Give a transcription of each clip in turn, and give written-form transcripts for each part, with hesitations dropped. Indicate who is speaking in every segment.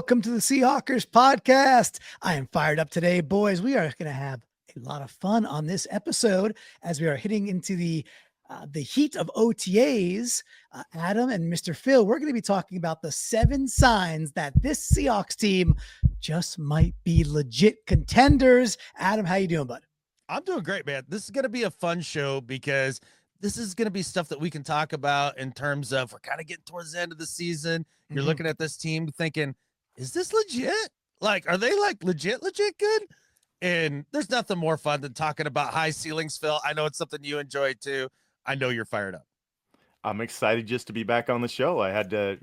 Speaker 1: welcome to the Seahawkers podcast. I am fired up today, boys. We are going to have a lot of fun on this episode as we are hitting into the heat of OTAs. Adam and Mr. Phil, we're going to be talking about the 7 signs that this Seahawks team just might be legit contenders. Adam, how you doing, bud?
Speaker 2: I'm doing great, man. This is going to be a fun show because this is going to be stuff that we can talk about in terms of we're kind of getting towards the end of the season. You're looking at this team thinking, is this legit? Like, are they like legit good? And there's nothing more fun than talking about high ceilings, Phil. I know it's something you enjoy too. I know you're fired up.
Speaker 3: I'm excited just to be back on the show. I had to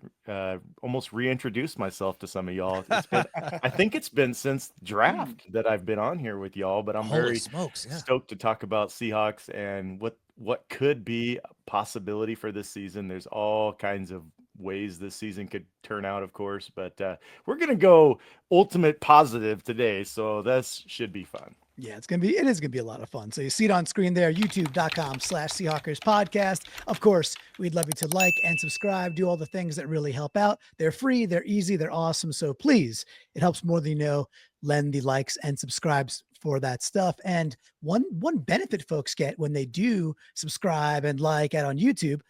Speaker 3: almost reintroduce myself to some of y'all. I think it's been since draft that I've been on here with y'all, but I'm very stoked to talk about Seahawks and what could be a possibility for this season. There's all kinds of ways this season could turn out, of course, but we're going to go ultimate positive today, so this should be fun.
Speaker 1: Yeah, it is going to be a lot of fun. So you see it on screen there, youtube.com/Seahawkers podcast. Of course, we'd love you to like and subscribe, do all the things that really help out. They're free, they're easy, they're awesome. So please, it helps more than you know, lend the likes and subscribes for that stuff. And one benefit folks get when they do subscribe and like out on YouTube,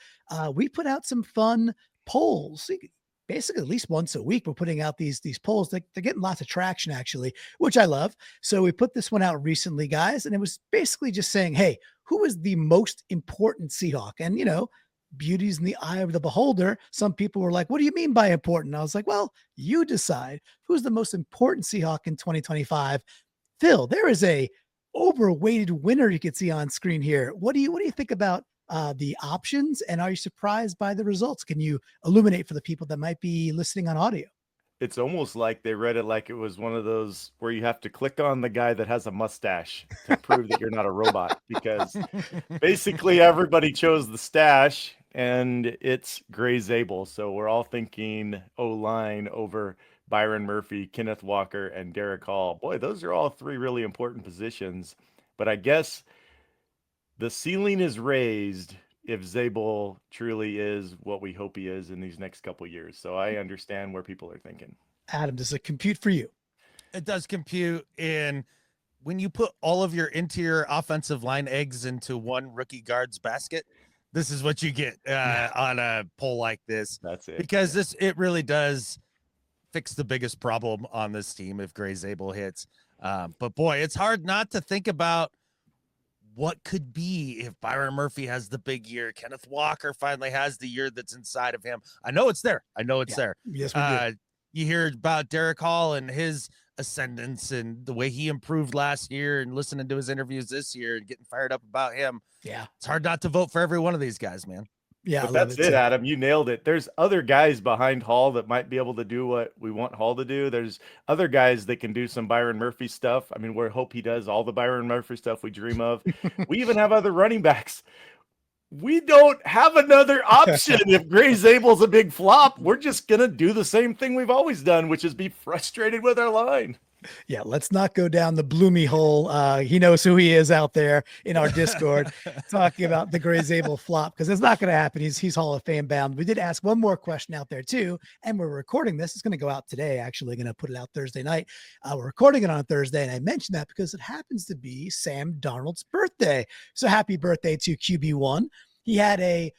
Speaker 1: we put out some fun polls. Basically, at least once a week, we're putting out these polls. They're getting lots of traction, actually, which I love. So we put this one out recently, guys, and it was basically just saying, hey, who is the most important Seahawk? And, beauty's in the eye of the beholder. Some people were like, what do you mean by important? I was like, well, you decide who's the most important Seahawk in 2025. Phil, there is a overweighted winner you can see on screen here. What do you think about the options, and are you surprised by the results? Can you illuminate for the people that might be listening on audio?
Speaker 3: It's almost like they read it like it was one of those where you have to click on the guy that has a mustache to prove that you're not a robot, because basically everybody chose the stash and it's Gray Zabel. So we're all thinking O-line over Byron Murphy, Kenneth Walker, and Derrick Hall. Boy, those are all 3 really important positions, but I guess the ceiling is raised if Zabel truly is what we hope he is in these next couple of years. So I understand where people are thinking.
Speaker 1: Adam, does it compute for you?
Speaker 2: It does compute. And when you put all of your interior offensive line eggs into one rookie guard's basket, this is what you get on a poll like this.
Speaker 3: That's it.
Speaker 2: Because it really does fix the biggest problem on this team if Gray Zabel hits. But boy, it's hard not to think about what could be if Byron Murphy has the big year, Kenneth Walker finally has the year that's inside of him. I know it's there. there.
Speaker 1: Yes, we do.
Speaker 2: You hear about Derrick Hall and his ascendance and the way he improved last year, and listening to his interviews this year and getting fired up about him.
Speaker 1: Yeah.
Speaker 2: It's hard not to vote for every one of these guys, man.
Speaker 1: Yeah,
Speaker 3: but that's it, Adam. You nailed it. There's other guys behind Hall that might be able to do what we want Hall to do. There's other guys that can do some Byron Murphy stuff. I mean, we hope he does all the Byron Murphy stuff we dream of. We even have other running backs. We don't have another option. If Gray Zabel's a big flop, we're just going to do the same thing we've always done, which is be frustrated with our line.
Speaker 1: Yeah, let's not go down the Bloomy hole. He knows who he is out there in our Discord talking about the Gray Zabel flop, because it's not going to happen. He's Hall of Fame bound. We did ask one more question out there too, and we're recording this. It's going to go out today, actually. Going to put it out Thursday night. We're recording it on Thursday, and I mentioned that because it happens to be Sam Darnold's birthday. So happy birthday to QB1. He had a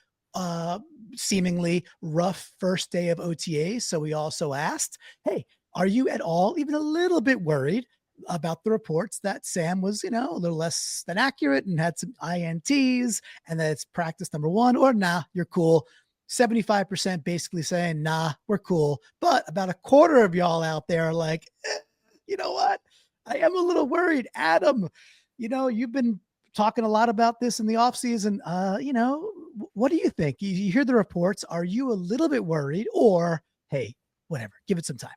Speaker 1: seemingly rough first day of OTA, so we also asked, hey, are you at all even a little bit worried about the reports that Sam was, a little less than accurate and had some INTs, and that it's practice number 1, or nah, you're cool? 75% basically saying, nah, we're cool. But about a quarter of y'all out there are like, you know what? I am a little worried. Adam, you've been talking a lot about this in the offseason. What do you think? You hear the reports. Are you a little bit worried, or, hey, whatever, give it some time?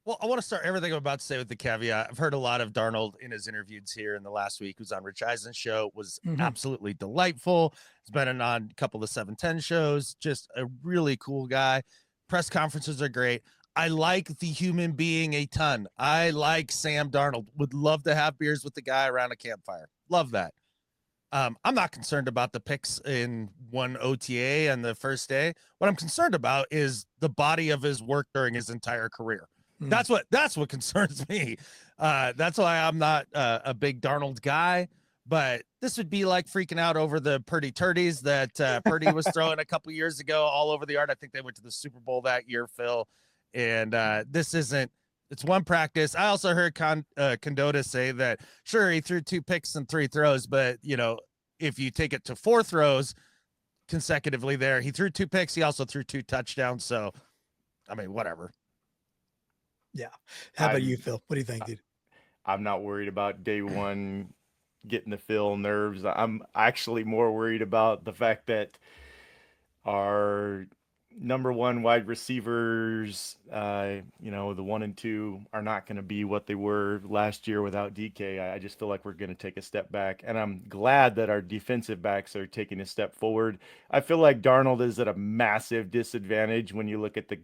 Speaker 2: Well, I want to start everything I'm about to say with the caveat. I've heard a lot of Darnold in his interviews here in the last week. He was on Rich Eisen's show, was absolutely delightful. He's been on a couple of 710 shows, just a really cool guy. Press conferences are great. I like the human being a ton. I like Sam Darnold. Would love to have beers with the guy around a campfire. Love that. I'm not concerned about the picks in one OTA on the first day. What I'm concerned about is the body of his work during his entire career. That's what concerns me. That's why I'm not a big Darnold guy. But this would be like freaking out over the Purdy turdies that Purdy was throwing a couple years ago all over the yard. I think they went to the Super Bowl that year, Phil. And this isn't. It's one practice. I also heard Condota say that, sure, he threw 2 picks and 3 throws, but, if you take it to 4 throws consecutively there, he threw 2 picks. He also threw 2 touchdowns. So, I mean, whatever.
Speaker 1: Yeah. How about you, Phil? What do you think, dude?
Speaker 3: I'm not worried about day one getting the Phil nerves. I'm actually more worried about the fact that our number 1 wide receivers, the 1 and 2 are not going to be what they were last year without DK. I just feel like we're going to take a step back, and I'm glad that our defensive backs are taking a step forward. I feel like Darnold is at a massive disadvantage when you look at the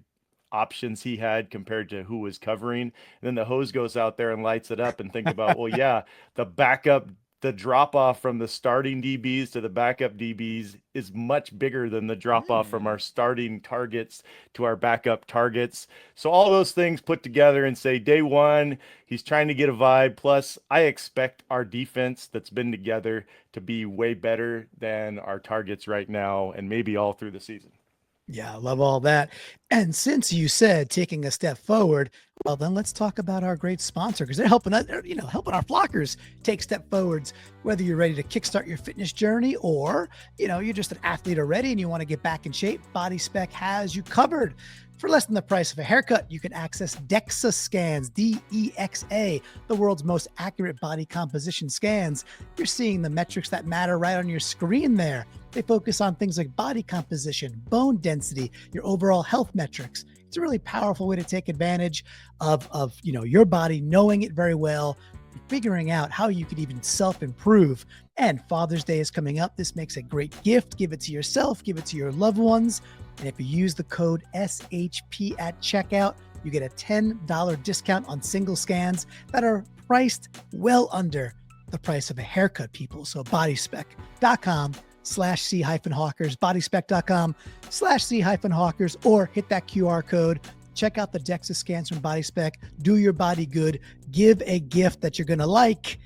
Speaker 3: options he had compared to who was covering. And then the hose goes out there and lights it up, and think about, well, yeah, the drop off from the starting DBs to the backup DBs is much bigger than the drop off from our starting targets to our backup targets. So all those things put together and say day one, he's trying to get a vibe. Plus, I expect our defense that's been together to be way better than our targets right now, and maybe all through the season.
Speaker 1: Yeah, I love all that. And since you said taking a step forward, well, then let's talk about our great sponsor, because they're helping us, helping our flockers take step forwards. Whether you're ready to kickstart your fitness journey, or you're just an athlete already and you want to get back in shape, Body Spec has you covered. For less than the price of a haircut, you can access DEXA scans, DEXA, the world's most accurate body composition scans. You're seeing the metrics that matter right on your screen there. They focus on things like body composition, bone density, your overall health metrics. It's a really powerful way to take advantage of your body, knowing it very well, figuring out how you could even self-improve. And Father's Day is coming up. This makes a great gift. Give it to yourself, give it to your loved ones. And if you use the code SHP at checkout, you get a $10 discount on single scans that are priced well under the price of a haircut, people. So bodyspec.com/C-Hawkers, bodyspec.com/C-Hawkers, or hit that QR code. Check out the DEXA scans from Body Spec. Do your body good. Give a gift that you're going to like.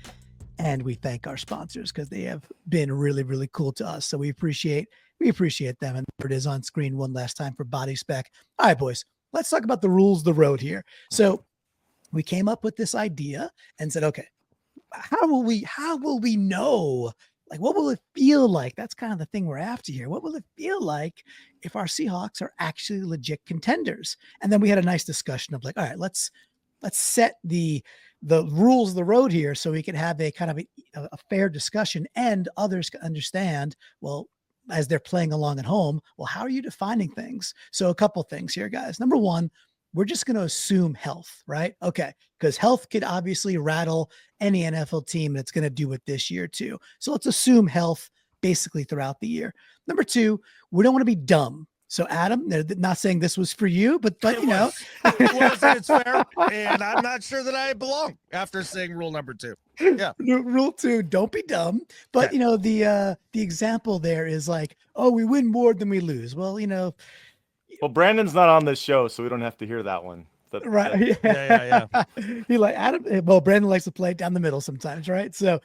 Speaker 1: And we thank our sponsors because they have been really, really cool to us. So we appreciate them. And there it is on screen one last time for Body Spec. All right, boys, let's talk about the rules of the road here. So we came up with this idea and said, okay, how will we know? Like, what will it feel like? That's kind of the thing we're after here. What will it feel like if our Seahawks are actually legit contenders? And then we had a nice discussion of like, all right, let's set the rules of the road here so we can have a kind of a fair discussion, and others can understand, well, as they're playing along at home, well, how are you defining things? So a couple things here, guys. Number one, we're just going to assume health, right? Okay. Because health could obviously rattle any NFL team, and it's going to do it this year too. So let's assume health basically throughout the year. Number two, we don't want to be dumb. So Adam, they're not saying this was for you, but
Speaker 2: it's fair. And I'm not sure that I belong after saying rule number 2. Yeah.
Speaker 1: Rule 2, don't be dumb. But the example there is like, oh, we win more than we lose. Well,
Speaker 3: Well, Brandon's not on this show, so we don't have to hear that one.
Speaker 1: Right.
Speaker 2: Yeah.
Speaker 1: He like Adam. Well, Brandon likes to play down the middle sometimes, right? So,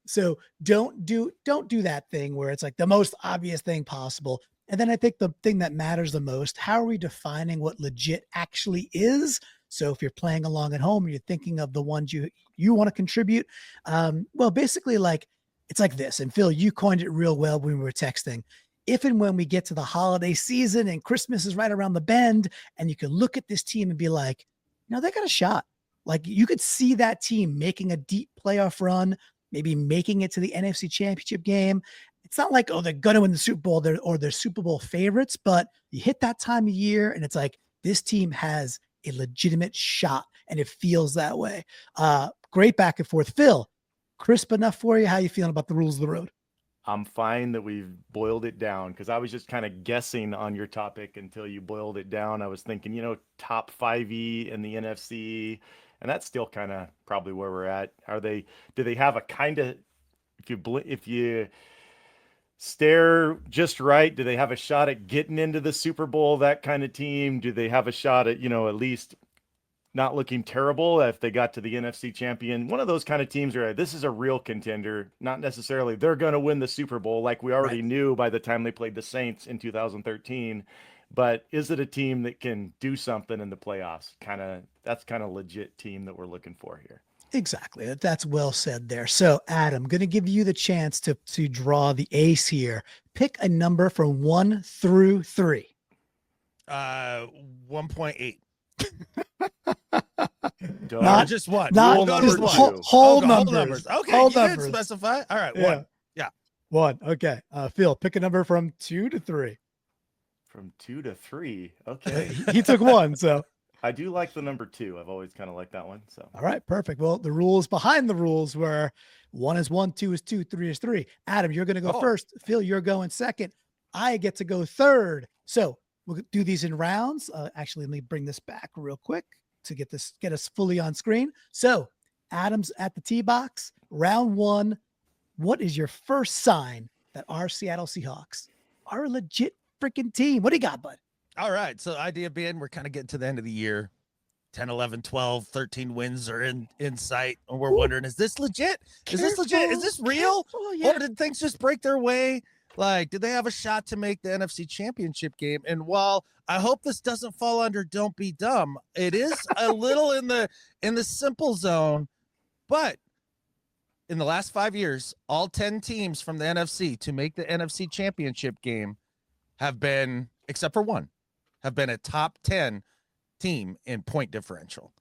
Speaker 1: so don't do that thing where it's like the most obvious thing possible. And then I think the thing that matters the most, how are we defining what legit actually is? So if you're playing along at home, or you're thinking of the ones you want to contribute, well, basically like it's like this. And Phil, you coined it real well when we were texting. If and when we get to the holiday season and Christmas is right around the bend, and you can look at this team and be like, they got a shot. Like you could see that team making a deep playoff run, maybe making it to the NFC Championship game. It's not like, oh, they're going to win the Super Bowl or they're Super Bowl favorites, but you hit that time of year and it's like, this team has a legitimate shot, and it feels that way. Great back and forth. Phil, crisp enough for you? How you feeling about the rules of the road?
Speaker 3: I'm fine that we've boiled it down, because I was just kind of guessing on your topic until you boiled it down. I was thinking, top 5E in the NFC, and that's still kind of probably where we're at. Do they have a kind of if you stare just right, do they have a shot at getting into the Super Bowl? That kind of team? Do they have a shot at, at least not looking terrible if they got to the NFC champion? One of those kind of teams where this is a real contender, not necessarily they're going to win the Super Bowl like we already knew by the time they played the Saints in 2013. But is it a team that can do something in the playoffs? That's kind of legit team that we're looking for here.
Speaker 1: Exactly. That's well said there. So, Adam, going to give you the chance to draw the ace here. Pick a number from 1 through 3.
Speaker 2: 1.8.
Speaker 1: Not
Speaker 2: just one.
Speaker 1: Not just whole numbers.
Speaker 2: Okay,
Speaker 1: whole
Speaker 2: you
Speaker 1: numbers.
Speaker 2: didn't specify. All right,
Speaker 1: Yeah.
Speaker 2: 1. Yeah.
Speaker 1: 1. Okay. Phil, pick a number from 2 to 3.
Speaker 3: From 2 to 3. Okay.
Speaker 1: He took 1, so.
Speaker 3: I do like the number 2. I've always kind of liked that one. So.
Speaker 1: All right, perfect. Well, the rules behind the rules were 1 is 1, 2 is 2, 3 is 3. Adam, you're going to go first. Phil, you're going second. I get to go third. So we'll do these in rounds. Actually, let me bring this back real quick to get us fully on screen. So Adam's at the tee box. Round 1. What is your first sign that our Seattle Seahawks are a legit freaking team? What do you got, bud?
Speaker 2: All right. So idea being we're kind of getting to the end of the year. 10, 11, 12, 13 wins are in sight. And we're wondering, is this legit? Is this legit? Is this real?
Speaker 1: Yeah.
Speaker 2: Or did things just break their way? Like, did they have a shot to make the NFC Championship game? And while I hope this doesn't fall under don't be dumb, it is a little in the simple zone. But in the last 5 years, all 10 teams from the NFC to make the NFC Championship game have been, except for one, have been a top 10 team in point differential.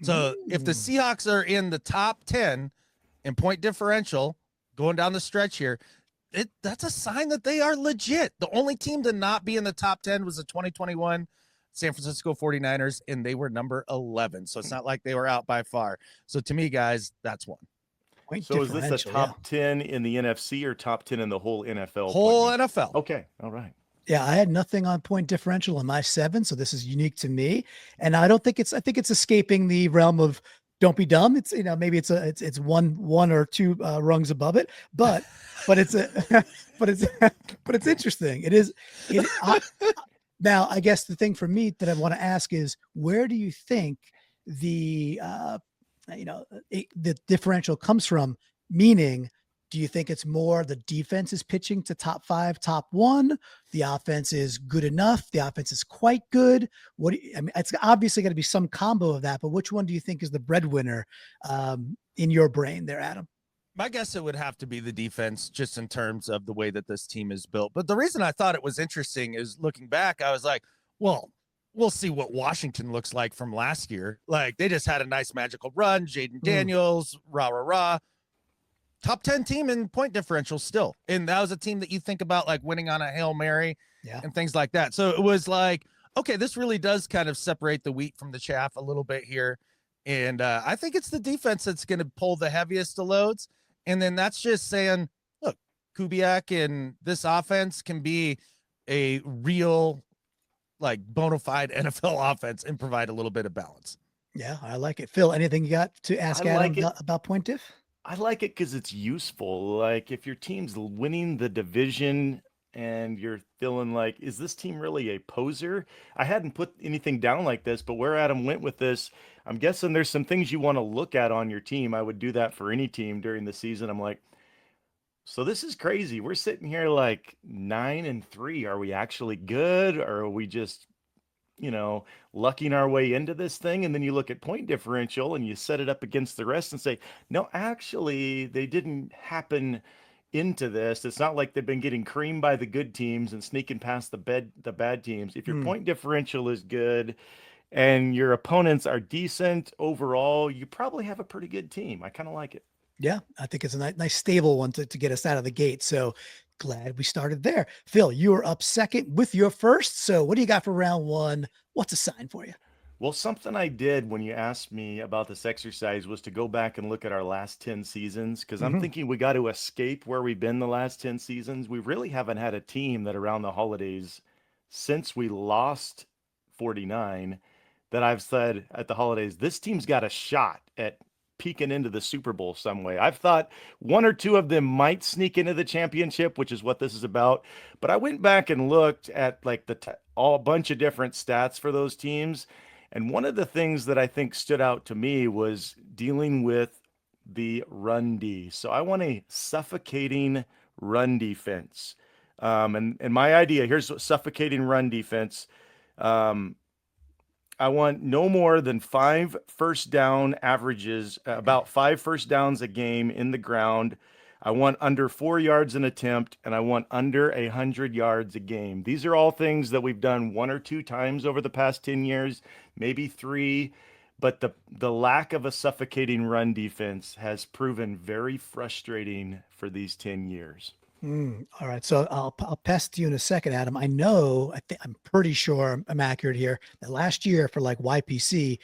Speaker 2: So if the Seahawks are in the top 10 in point differential going down the stretch here, that's a sign that they are legit. The only team to not be in the top 10 was the 2021 San Francisco 49ers, and they were number 11. So it's not like they were out by far. So to me, guys, that's one.
Speaker 3: So is this a top 10 in the NFC or top 10 in the whole NFL?
Speaker 2: Whole NFL.
Speaker 3: Okay. All right.
Speaker 1: Yeah, I had nothing on point differential in my 7, so this is unique to me. And I think it's escaping the realm of don't be dumb. It's, maybe it's one or two rungs above it, but it's interesting. Now, I guess the thing for me that I want to ask is, where do you think the differential comes from? Meaning, do you think it's more the defense is pitching to top 5, top 1? The offense is good enough. The offense is quite good. It's obviously going to be some combo of that, but which one do you think is the breadwinner in your brain there, Adam?
Speaker 2: My guess it would have to be the defense, just in terms of the way that this team is built. But the reason I thought it was interesting is looking back, I was like, well, we'll see what Washington looks like from last year. Like, they just had a nice magical run. Jaden Daniels, rah. Top 10 team in point differential still. And that was a team that you think about like winning on a Hail Mary and things like that. So it was like, okay, this really does kind of separate the wheat from the chaff a little bit here. And I think it's the defense that's going to pull the heaviest of loads. And then that's just saying, look, Kubiak and this offense can be a real, like, bona fide NFL offense and provide a little bit of balance.
Speaker 1: Yeah, I like it. Phil, anything you got to ask Adam about point diff?
Speaker 3: I like it because it's useful. Like, if your team's winning the division and you're feeling like, is this team really a poser? I hadn't put anything down like this, but where Adam went with this, I'm guessing there's some things you want to look at on your team. I would do that for any team during the season. I'm like, so this is crazy. We're sitting here like 9-3. Are we actually good? Or are we just, lucking our way into this thing? And then you look at point differential and you set it up against the rest and say, no, actually, they didn't happen into this. It's not like they've been getting creamed by the good teams and sneaking past the bad teams. If your point differential is good and your opponents are decent overall, you probably have a pretty good team. I kind of like it.
Speaker 1: Yeah, I think it's a nice stable one to get us out of the gate. So glad we started there. Phil, you are up second with your first. So what do you got for round 1? What's a sign for you?
Speaker 3: Well, something I did when you asked me about this exercise was to go back and look at our last 10 seasons, because I'm thinking we got to escape where we've been the last 10 seasons. We really haven't had a team that around the holidays since we lost 49 that I've said at the holidays, this team's got a shot at peeking into the Super Bowl some way. I've thought one or two of them might sneak into the championship, which is what this is about. But I went back and looked at like all bunch of different stats for those teams. And one of the things that I think stood out to me was dealing with the run D. So I want a suffocating run defense. And my idea, here's what suffocating run defense. I want no more than 5 first down averages, about 5 first downs a game in the ground. I want under 4 yards an attempt, and I want under 100 yards a game. These are all things that we've done 1 or 2 times over the past 10 years, maybe 3. But the lack of a suffocating run defense has proven very frustrating for these 10 years.
Speaker 1: All right. So I'll pest you in a second, Adam. I'm pretty sure I'm accurate here that last year for like YPC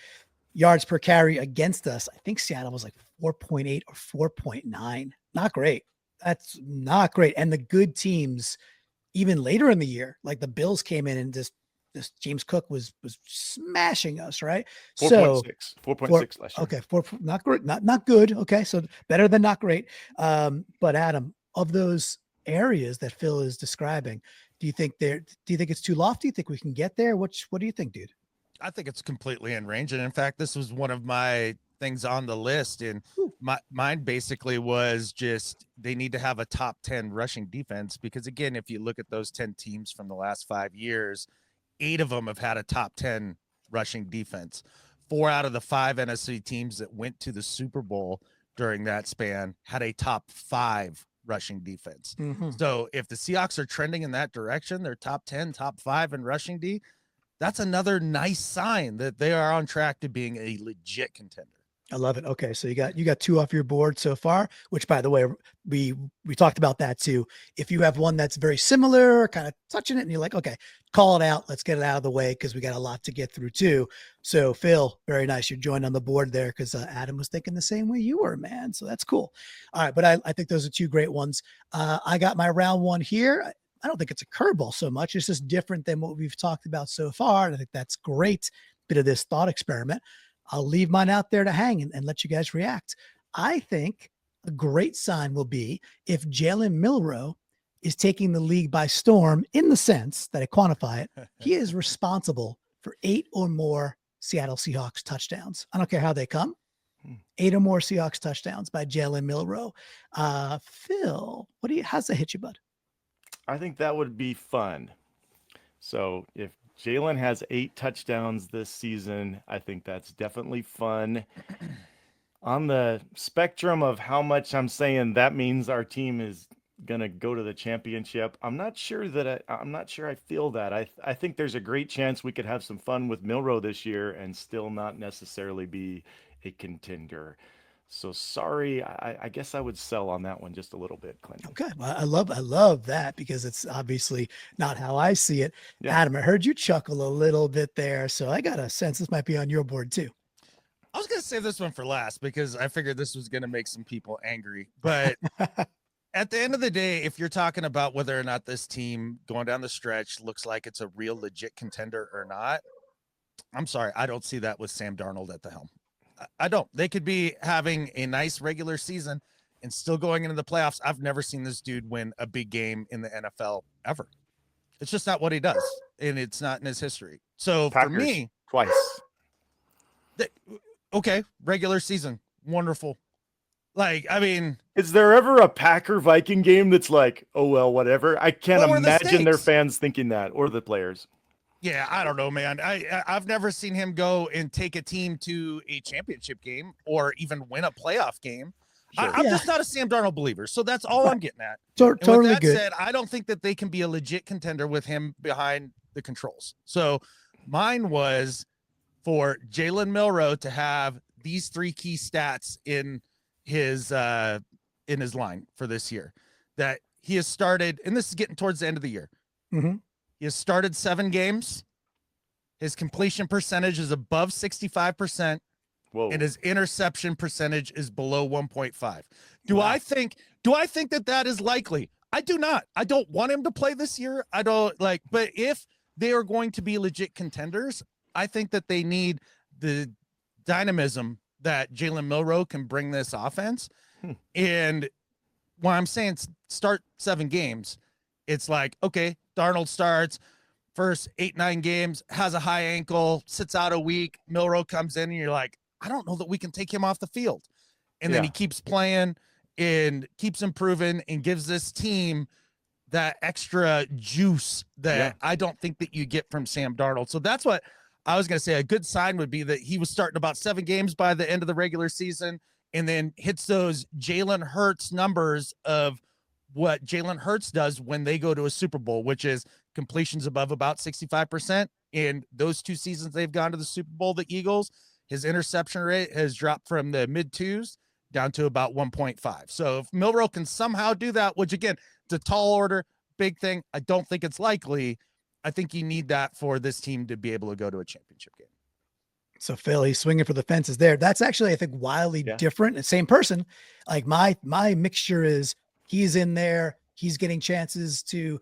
Speaker 1: yards per carry against us, I think Seattle was like 4.8 or 4.9. Not great. That's not great. And the good teams, even later in the year, like the Bills came in and just James Cook was smashing us, right?
Speaker 3: 4.6 last year.
Speaker 1: Okay, not great, not good. Okay, so better than not great. But Adam, of those areas that Phil is describing, do you think it's too lofty? Do you think we can get there? What do you think, dude?
Speaker 2: I think it's completely in range. And in fact, this was one of my things on the list. And mine basically was just they need to have a top 10 rushing defense, because again, if you look at those 10 teams from the last 5 years, 8 of them have had a top 10 rushing defense. 4 out of the 5 NFC teams that went to the Super Bowl during that span had a top 5 rushing defense. So if the Seahawks are trending in that direction, they're top 10, top 5 in rushing D, that's another nice sign that they are on track to being a legit contender.
Speaker 1: I love it. Okay, so you got 2 off your board so far, which by the way, we talked about that too. If you have one that's very similar, kind of touching it, and you're like, okay, call it out, let's get it out of the way because we got a lot to get through too. So Phil, very nice, you joined on the board there because Adam was thinking the same way you were, man. So that's cool. All right, but I think those are 2 great ones. I got my round 1 here. I don't think it's a curveball so much. It's just different than what we've talked about so far. And I think that's great. Bit of this thought experiment. I'll leave mine out there to hang and let you guys react. I think a great sign will be if Jalen Milroe is taking the league by storm, in the sense that I quantify it. He is responsible for 8 or more Seattle Seahawks touchdowns. I don't care how they come. 8 or more Seahawks touchdowns by Jalen Milroe. Phil, how's that hit you, bud?
Speaker 3: I think that would be fun. So if Jalen has 8 touchdowns this season, I think that's definitely fun. On the spectrum of how much I'm saying that means our team is going to go to the championship, I'm not sure I feel that. I think there's a great chance we could have some fun with Milroe this year and still not necessarily be a contender. So sorry, I guess I would sell on that one just a little bit, Clint.
Speaker 1: Okay, well, I love that because it's obviously not how I see it. Yeah. Adam, I heard you chuckle a little bit there, so I got a sense this might be on your board too.
Speaker 2: I was going to save this one for last because I figured this was going to make some people angry. But at the end of the day, if you're talking about whether or not this team going down the stretch looks like it's a real legit contender or not, I'm sorry, I don't see that with Sam Darnold at the helm. I don't. They could be having a nice regular season and still going into the playoffs. I've never seen this dude win a big game in the NFL ever. It's just not what he does, and it's not in his history. So
Speaker 3: Packers,
Speaker 2: for me,
Speaker 3: twice.
Speaker 2: Okay, regular season, wonderful. Like, I mean,
Speaker 3: is there ever a Packer Viking game that's like, oh well, whatever? I can't imagine their fans thinking that, or the players.
Speaker 2: Yeah, I don't know, man. I've never seen him go and take a team to a championship game or even win a playoff game. Sure. I'm just not a Sam Darnold believer, so that's all I'm getting at.
Speaker 1: Totally
Speaker 2: with that
Speaker 1: good.
Speaker 2: said, I don't think that they can be a legit contender with him behind the controls. So mine was for Jalen Milroe to have these 3 key stats in his line for this year. That he has started, and this is getting towards the end of the year.
Speaker 1: Mm-hmm.
Speaker 2: He has started 7 games. His completion percentage is above 65%.
Speaker 3: Whoa.
Speaker 2: And his interception percentage is below 1.5. Do I think that is likely? I do not. I don't want him to play this year. I don't like, but if they are going to be legit contenders, I think that they need the dynamism that Jalen Milroe can bring this offense.
Speaker 3: Hmm.
Speaker 2: And when I'm saying start 7 games, it's like, okay, Darnold starts first 8-9 games, has a high ankle, sits out a week. Milroe comes in and you're like, I don't know that we can take him off the field. And then he keeps playing and keeps improving and gives this team that extra juice that I don't think that you get from Sam Darnold. So that's what I was going to say. A good sign would be that he was starting about 7 games by the end of the regular season and then hits those Jalen Hurts numbers of what Jalen Hurts does when they go to a Super Bowl, which is completions above about 65%. And those 2 seasons they've gone to the Super Bowl, the Eagles, his interception rate has dropped from the mid 2s down to about 1.5. So if Milroe can somehow do that, which again, it's a tall order, big thing. I don't think it's likely. I think you need that for this team to be able to go to a championship game.
Speaker 1: So Phil, he's swinging for the fences there. That's actually, I think, wildly different. The same person. Like my mixture is he's in there. He's getting chances to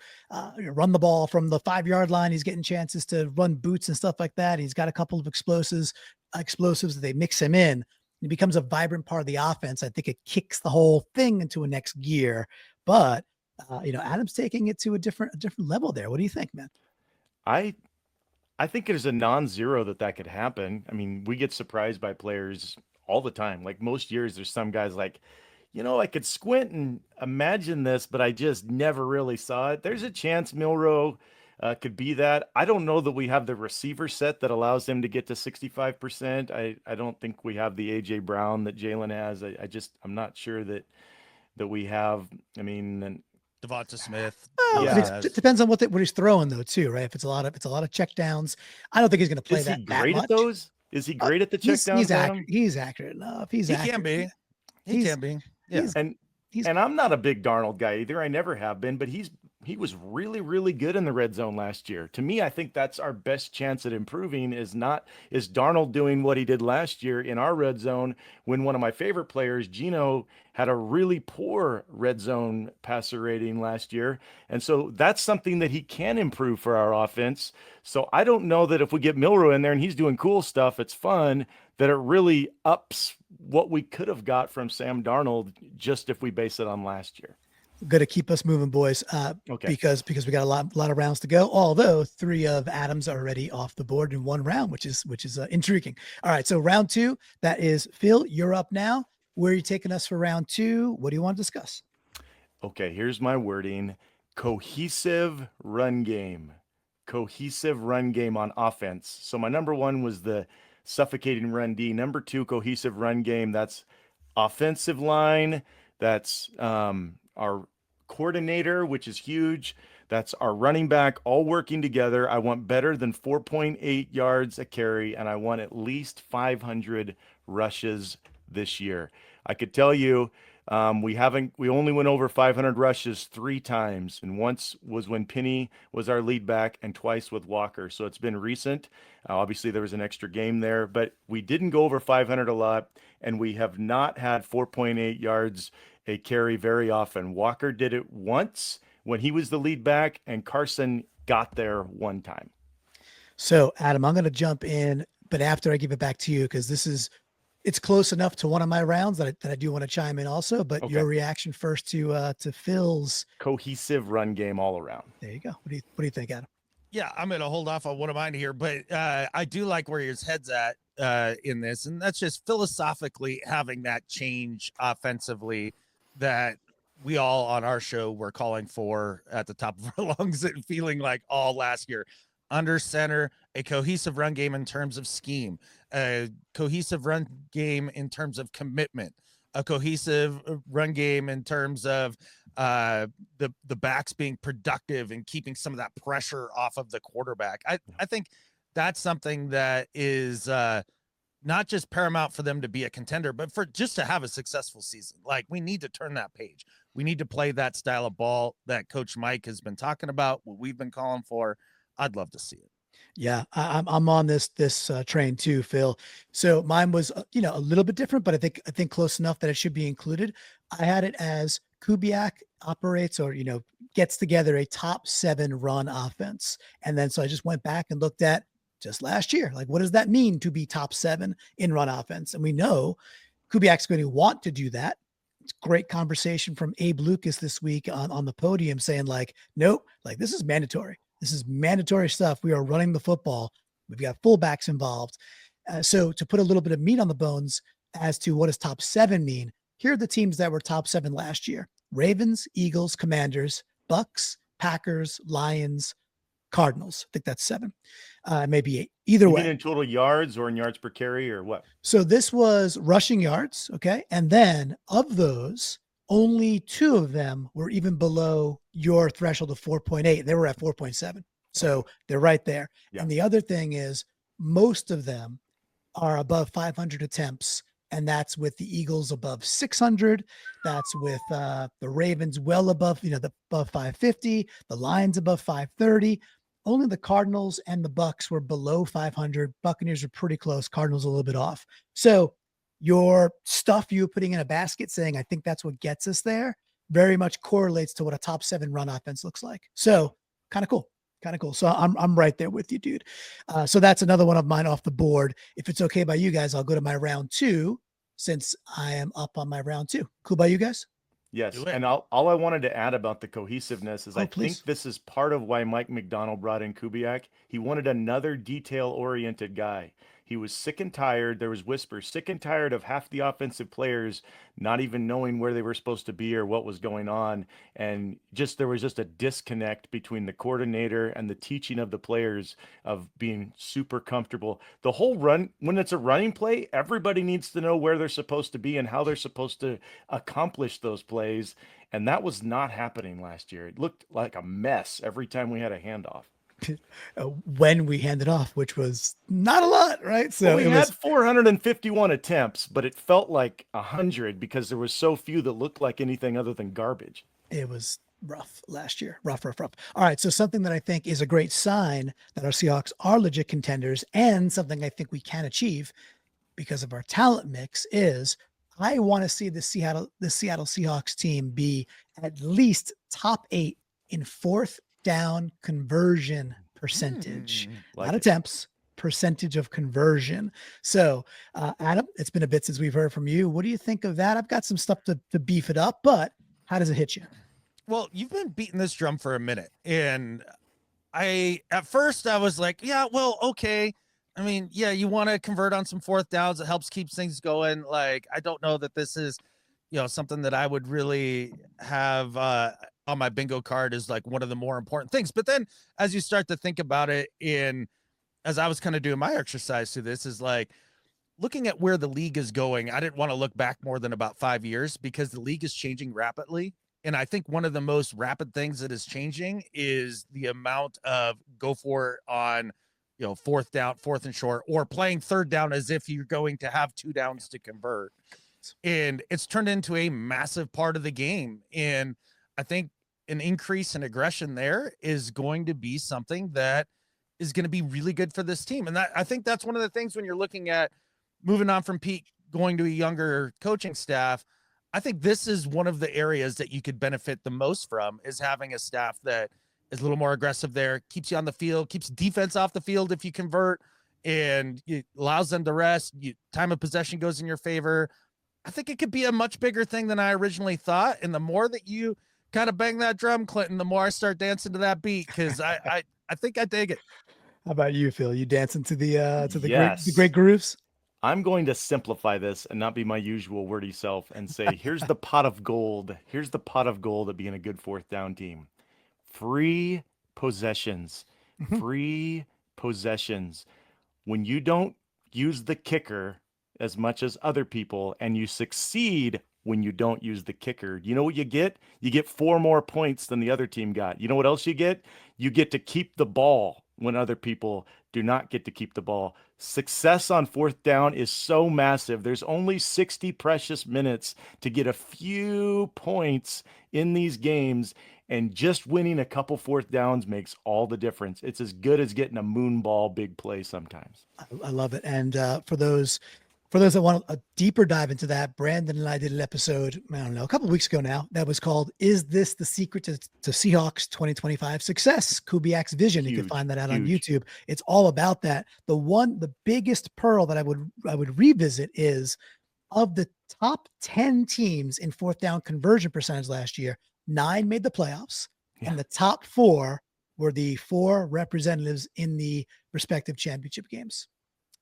Speaker 1: run the ball from the 5-yard line. He's getting chances to run boots and stuff like that. He's got a couple of explosives that they mix him in. He becomes a vibrant part of the offense. I think it kicks the whole thing into a next gear. But Adam's taking it to a different level there. What do you think, man?
Speaker 3: I think there's a non-zero that could happen. I mean, we get surprised by players all the time. Like most years, there's some guys like, I could squint and imagine this, but I just never really saw it. There's a chance Milroe could be that. I don't know that we have the receiver set that allows him to get to 65%. I don't think we have the A.J. Brown that Jalen has. I'm not sure that we have. I mean,
Speaker 2: Devonta Smith.
Speaker 1: It depends on what he's throwing though too, right? If it's a lot of check downs, I don't think he's going to play that.
Speaker 3: Is he great at those? Is he great at the check downs?
Speaker 1: He's accurate enough. He
Speaker 2: can be. He can be. Yeah.
Speaker 3: And I'm not a big Darnold guy either. I never have been, but he was really, really good in the red zone last year. To me, I think that's our best chance at improving is Darnold doing what he did last year in our red zone when one of my favorite players, Gino, had a really poor red zone passer rating last year. And so that's something that he can improve for our offense. So I don't know that if we get Milroe in there and he's doing cool stuff, it's fun, that it really ups what we could have got from Sam Darnold just if we base it on last year.
Speaker 1: Going to keep us moving, boys.
Speaker 3: Okay.
Speaker 1: Because we got a lot of rounds to go. Although 3 of Adam's are already off the board in 1 round, which is intriguing. All right, so round 2. That is Phil. You're up now. Where are you taking us for round 2? What do you want to discuss?
Speaker 3: Okay, here's my wording: cohesive run game. Cohesive run game on offense. So my number 1 was the suffocating run D. Number 2, cohesive run game. That's offensive line. That's our coordinator, which is huge. That's our running back, all working together. I want better than 4.8 yards a carry, and I want at least 500 rushes this year. I could tell you we only went over 500 rushes 3 times, and once was when Penny was our lead back and twice with Walker. So it's been recent. Obviously there was an extra game there, but we didn't go over 500 a lot, and we have not had 4.8 yards a carry very often. Walker did it once when he was the lead back, and Carson got there 1 time.
Speaker 1: So Adam, I'm going to jump in, but after I give it back to you, because it's close enough to one of my rounds that I do want to chime in also, but
Speaker 3: Okay.
Speaker 1: Your reaction first to Phil's
Speaker 3: cohesive run game all around.
Speaker 1: There you go. What do you think, Adam?
Speaker 2: Yeah, I'm going to hold off on one of mine here, but I do like where his head's at in this. And that's just philosophically having that change offensively that we all on our show were calling for at the top of our lungs and feeling like all last year. Under center, a cohesive run game in terms of scheme, a cohesive run game in terms of commitment, a cohesive run game in terms of the backs being productive and keeping some of that pressure off of the quarterback. I think that's something that is not just paramount for them to be a contender, but for just to have a successful season. Like, we need to turn that page. We need to play that style of ball that Coach Mike has been talking about, what we've been calling for. I'd love to see it.
Speaker 1: Yeah, I'm on this train too, Phil. So mine was a little bit different, but I think close enough that it should be included. I had it as Kubiak operates or gets together a top 7 run offense, and then so I just went back and looked at just last year. Like, what does that mean to be top 7 in run offense? And we know Kubiak's going to want to do that. It's great conversation from Abe Lucas this week on the podium saying like, nope, like this is mandatory. This is mandatory stuff. We are running the football. We've got fullbacks involved. So to put a little bit of meat on the bones as to what does top 7 mean, here are the teams that were top 7 last year: Ravens, Eagles, Commanders, Bucks, Packers, Lions, Cardinals. I think that's 7, maybe 8. Either
Speaker 3: You
Speaker 1: way.
Speaker 3: mean in total yards or in yards per carry or what?
Speaker 1: So this was rushing yards. Okay. And then of those, only 2 of them were even below your threshold of 4.8. They were at 4.7. So they're right there.
Speaker 3: Yeah.
Speaker 1: And the other thing is most of them are above 500 attempts. And that's with the Eagles above 600. That's with the Ravens well above, above 550, the Lions above 530. Only the Cardinals and the Bucks were below 500. Buccaneers are pretty close. Cardinals a little bit off. So your stuff you're putting in a basket saying, I think that's what gets us there, very much correlates to what a top 7 run offense looks like. So kind of cool. So I'm right there with you, dude. So that's another one of mine off the board. If it's okay by you guys, I'll go to my round 2 since I am up on my round 2. Cool by you guys?
Speaker 3: Yes. And all I wanted to add about the cohesiveness is think this is part of why Mike McDonald brought in Kubiak. He wanted another detail-oriented guy. He was sick and tired. There was whispers, sick and tired of half the offensive players not even knowing where they were supposed to be or what was going on. And there was just a disconnect between the coordinator and the teaching of the players of being super comfortable. The whole run, when it's a running play, everybody needs to know where they're supposed to be and how they're supposed to accomplish those plays. And that was not happening last year. It looked like a mess every time we had a handoff.
Speaker 1: When we handed off, which was not a lot, right? So
Speaker 3: we had 451 attempts, but it felt like 100 because there was so few that looked like anything other than garbage.
Speaker 1: It was rough last year. Rough. All right. So something that I think is a great sign that our Seahawks are legit contenders, and something I think we can achieve because of our talent mix, is I want to see the Seattle Seahawks team be at least top 8 in 4th down conversion percentage, not attempts, percentage of conversion. So, Adam, it's been a bit since we've heard from you. What do you think of that? I've got some stuff to beef it up, but how does it hit you?
Speaker 2: Well, you've been beating this drum for a minute, and at first I was like, yeah, well, okay. I mean, yeah, you want to convert on some 4th downs. It helps keep things going. Like, I don't know that this is, something that I would really have, on my bingo card is like one of the more important things. But then as you start to think about it, as I was kind of doing my exercise to this, is like looking at where the league is going. I didn't want to look back more than about 5 years because the league is changing rapidly. And I think one of the most rapid things that is changing is the amount of go for it on, 4th down, 4th and short, or playing 3rd down as if you're going to have 2 downs to convert. And it's turned into a massive part of the game. And I think an increase in aggression there is going to be something that is going to be really good for this team. And I think that's one of the things when you're looking at moving on from Pete, going to a younger coaching staff. I think this is one of the areas that you could benefit the most from, is having a staff that is a little more aggressive there, keeps you on the field, keeps defense off the field if you convert, and it allows them to rest. Time of possession goes in your favor. I think it could be a much bigger thing than I originally thought. And the more that you kind of bang that drum, Clinton, the more I start dancing to that beat, because I think I dig it.
Speaker 1: How about you, Phil? You dancing to the
Speaker 3: Yes.
Speaker 1: great grooves?
Speaker 3: I'm going to simplify this and not be my usual wordy self and say, here's the pot of gold. Here's the pot of gold of being a good 4th down team. Free possessions. Free possessions. When you don't use the kicker as much as other people and you succeed when you don't use the kicker, you know what you get? You get 4 more points than the other team got. You know what else you get? You get to keep the ball when other people do not get to keep the ball. Success on 4th down is so massive. There's only 60 precious minutes to get a few points in these games, and just winning a couple 4th downs makes all the difference. It's as good as getting a moon ball big play sometimes.
Speaker 1: I love it. And for those For those that want a deeper dive into that, Brandon and I did an episode, I don't know, a couple of weeks ago now, that was called, "Is This the Secret to Seahawks 2025 Success? Kubiak's Vision." You can find that out on YouTube. It's all about that. The biggest pearl that I would revisit is, of the top 10 teams in fourth down conversion percentage last year, 9 made the playoffs, and the top 4 were the 4 representatives in the respective championship games.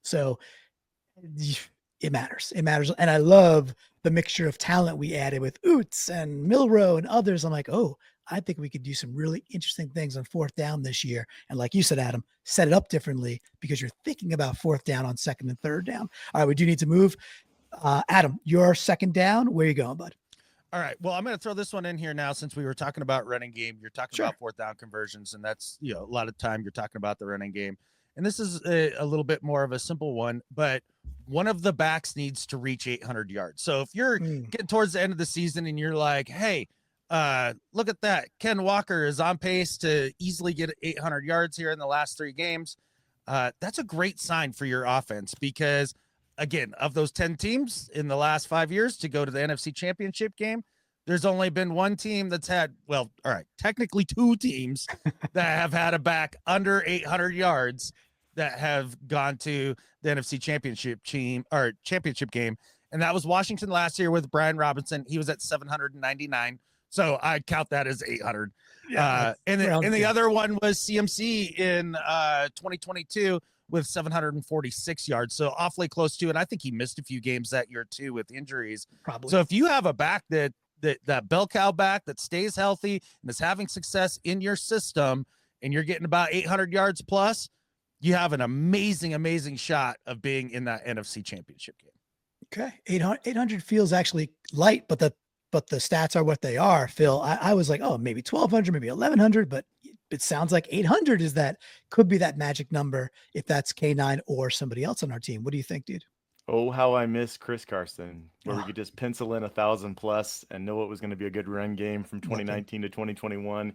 Speaker 1: So it matters. It matters. And I love the mixture of talent we added with Oots and Milroe and others. I'm like, oh, I think we could do some really interesting things on fourth down this year. And like you said, Adam, set it up differently because you're thinking about fourth down on second and third down. All right, we do need to move. Adam, your second down. Where are you going, bud?
Speaker 2: All right. Well, I'm going to throw this one in here now since we were talking about running game. You're talking about fourth down conversions, and that's, a lot of time you're talking about the running game. And this is a little bit more of a simple one, but one of the backs needs to reach 800 yards. So if you're getting towards the end of the season and you're like, hey, look at that, Ken Walker is on pace to easily get 800 yards here in the last 3 games. That's a great sign for your offense because, again, of those 10 teams in the last 5 years to go to the NFC Championship game, there's only been one team that's had, well, all right, technically 2 teams that have had a back under 800 yards that have gone to the NFC Championship team or championship game. And that was Washington last year with Brian Robinson. He was at 799. So I count that as 800. And the other one was CMC in 2022 with 746 yards. So awfully close to it. I think he missed a few games that year too with injuries.
Speaker 1: Probably.
Speaker 2: So if you have a back that bell cow back that stays healthy and is having success in your system and you're getting about 800 yards plus, you have an amazing shot of being in that NFC Championship game.
Speaker 1: Okay. 800 feels actually light, but the stats are what they are, Phil. I was like, oh, maybe 1,200, maybe 1,100, but it sounds like 800 could be that magic number if that's K9 or somebody else on our team. What do you think, dude?
Speaker 3: Oh, how I miss Chris Carson, where we could just pencil in 1,000 plus and know it was going to be a good run game from 2019 to 2021.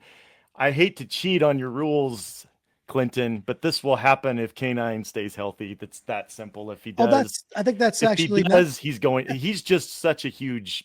Speaker 3: I hate to cheat on your rules, Clinton, but this will happen if K9 stays healthy. That's that simple. If he does,
Speaker 1: I think that's
Speaker 3: if
Speaker 1: actually
Speaker 3: he does, he's just such a huge.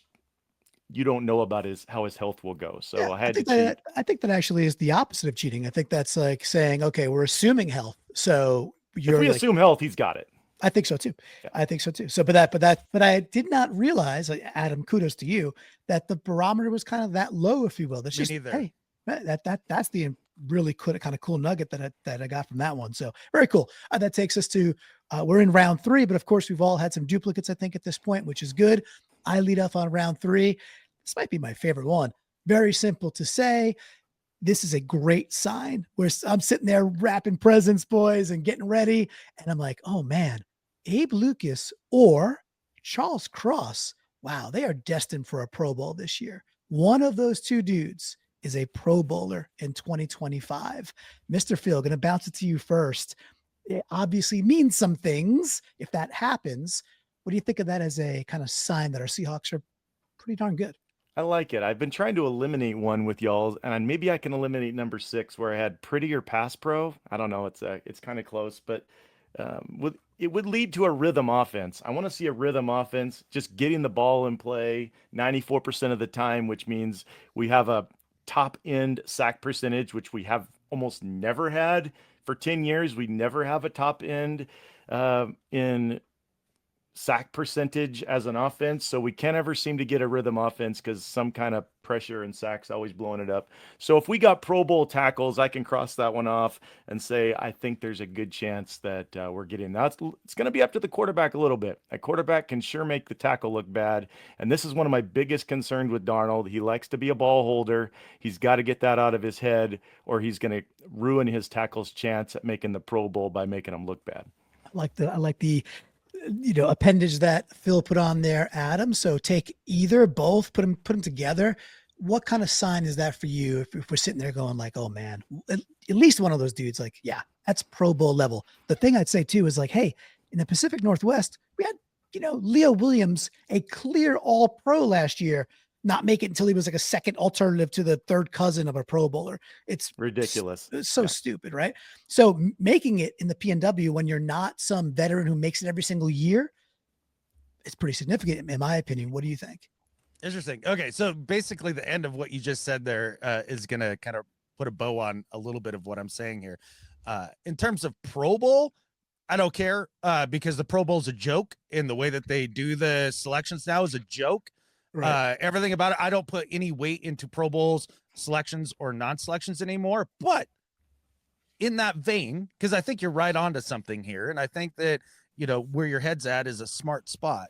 Speaker 3: You don't know about how his health will go. So I had to cheat.
Speaker 1: I think that actually is the opposite of cheating. I think that's like saying, okay, we're assuming health. So
Speaker 3: if we assume health, he's got it.
Speaker 1: I think so too. Yeah. I think so too. So, but I did not realize, Adam, kudos to you, that the barometer was kind of that low, if you will. That's just, hey, that's the really kind of cool nugget that I got from that one. So very cool. That takes us to, we're in round 3, but of course we've all had some duplicates, I think, at this point, which is good. I lead off on round 3. This might be my favorite one. Very simple to say. This is a great sign where I'm sitting there wrapping presents, boys, and getting ready. And I'm like, oh man, Abe Lucas or Charles Cross. Wow, they are destined for a Pro Bowl this year. One of those 2 dudes is a Pro Bowler in 2025. Mr. Phil, going to bounce it to you first. It obviously means some things if that happens. What do you think of that as a kind of sign that our Seahawks are pretty darn good?
Speaker 3: I like it. I've been trying to eliminate one with y'all, and maybe I can eliminate number 6 where I had prettier pass pro. I don't know. It's kind of close, but it would lead to a rhythm offense. I want to see a rhythm offense, just getting the ball in play 94% of the time, which means we have a top end sack percentage, which we have almost never had for 10 years. We never have a top end in sack percentage as an offense. So we can't ever seem to get a rhythm offense because some kind of pressure and sacks always blowing it up. So if we got Pro Bowl tackles, I can cross that one off and say, I think there's a good chance that we're getting that. It's going to be up to the quarterback a little bit. A quarterback can sure make the tackle look bad. And this is one of my biggest concerns with Darnold. He likes to be a ball holder. He's got to get that out of his head or he's going to ruin his tackle's chance at making the Pro Bowl by making him look bad.
Speaker 1: I like the appendage that Phil put on there, Adam. So take either, both, put them together. What kind of sign is that for you? If we're sitting there going like, oh man, at least one of those dudes, like, yeah, that's Pro Bowl level. The thing I'd say too is like, hey, in the Pacific Northwest, we had, Leo Williams, a clear all pro last year, not make it until he was like a second alternative to the third cousin of a Pro Bowler. It's
Speaker 3: ridiculous.
Speaker 1: It's so stupid, right? So making it in the PNW when you're not some veteran who makes it every single year, it's pretty significant in my opinion. What do you think?
Speaker 2: Interesting. Okay, so basically the end of what you just said there is going to kind of put a bow on a little bit of what I'm saying here. In terms of Pro Bowl, I don't care because the Pro Bowl is a joke, and the way that they do the selections now is a joke.
Speaker 1: Right.
Speaker 2: Everything about it, I don't put any weight into Pro Bowls selections or non-selections anymore. But in that vein, because I think you're right onto something here, and I think that, you know, where your head's at is a smart spot,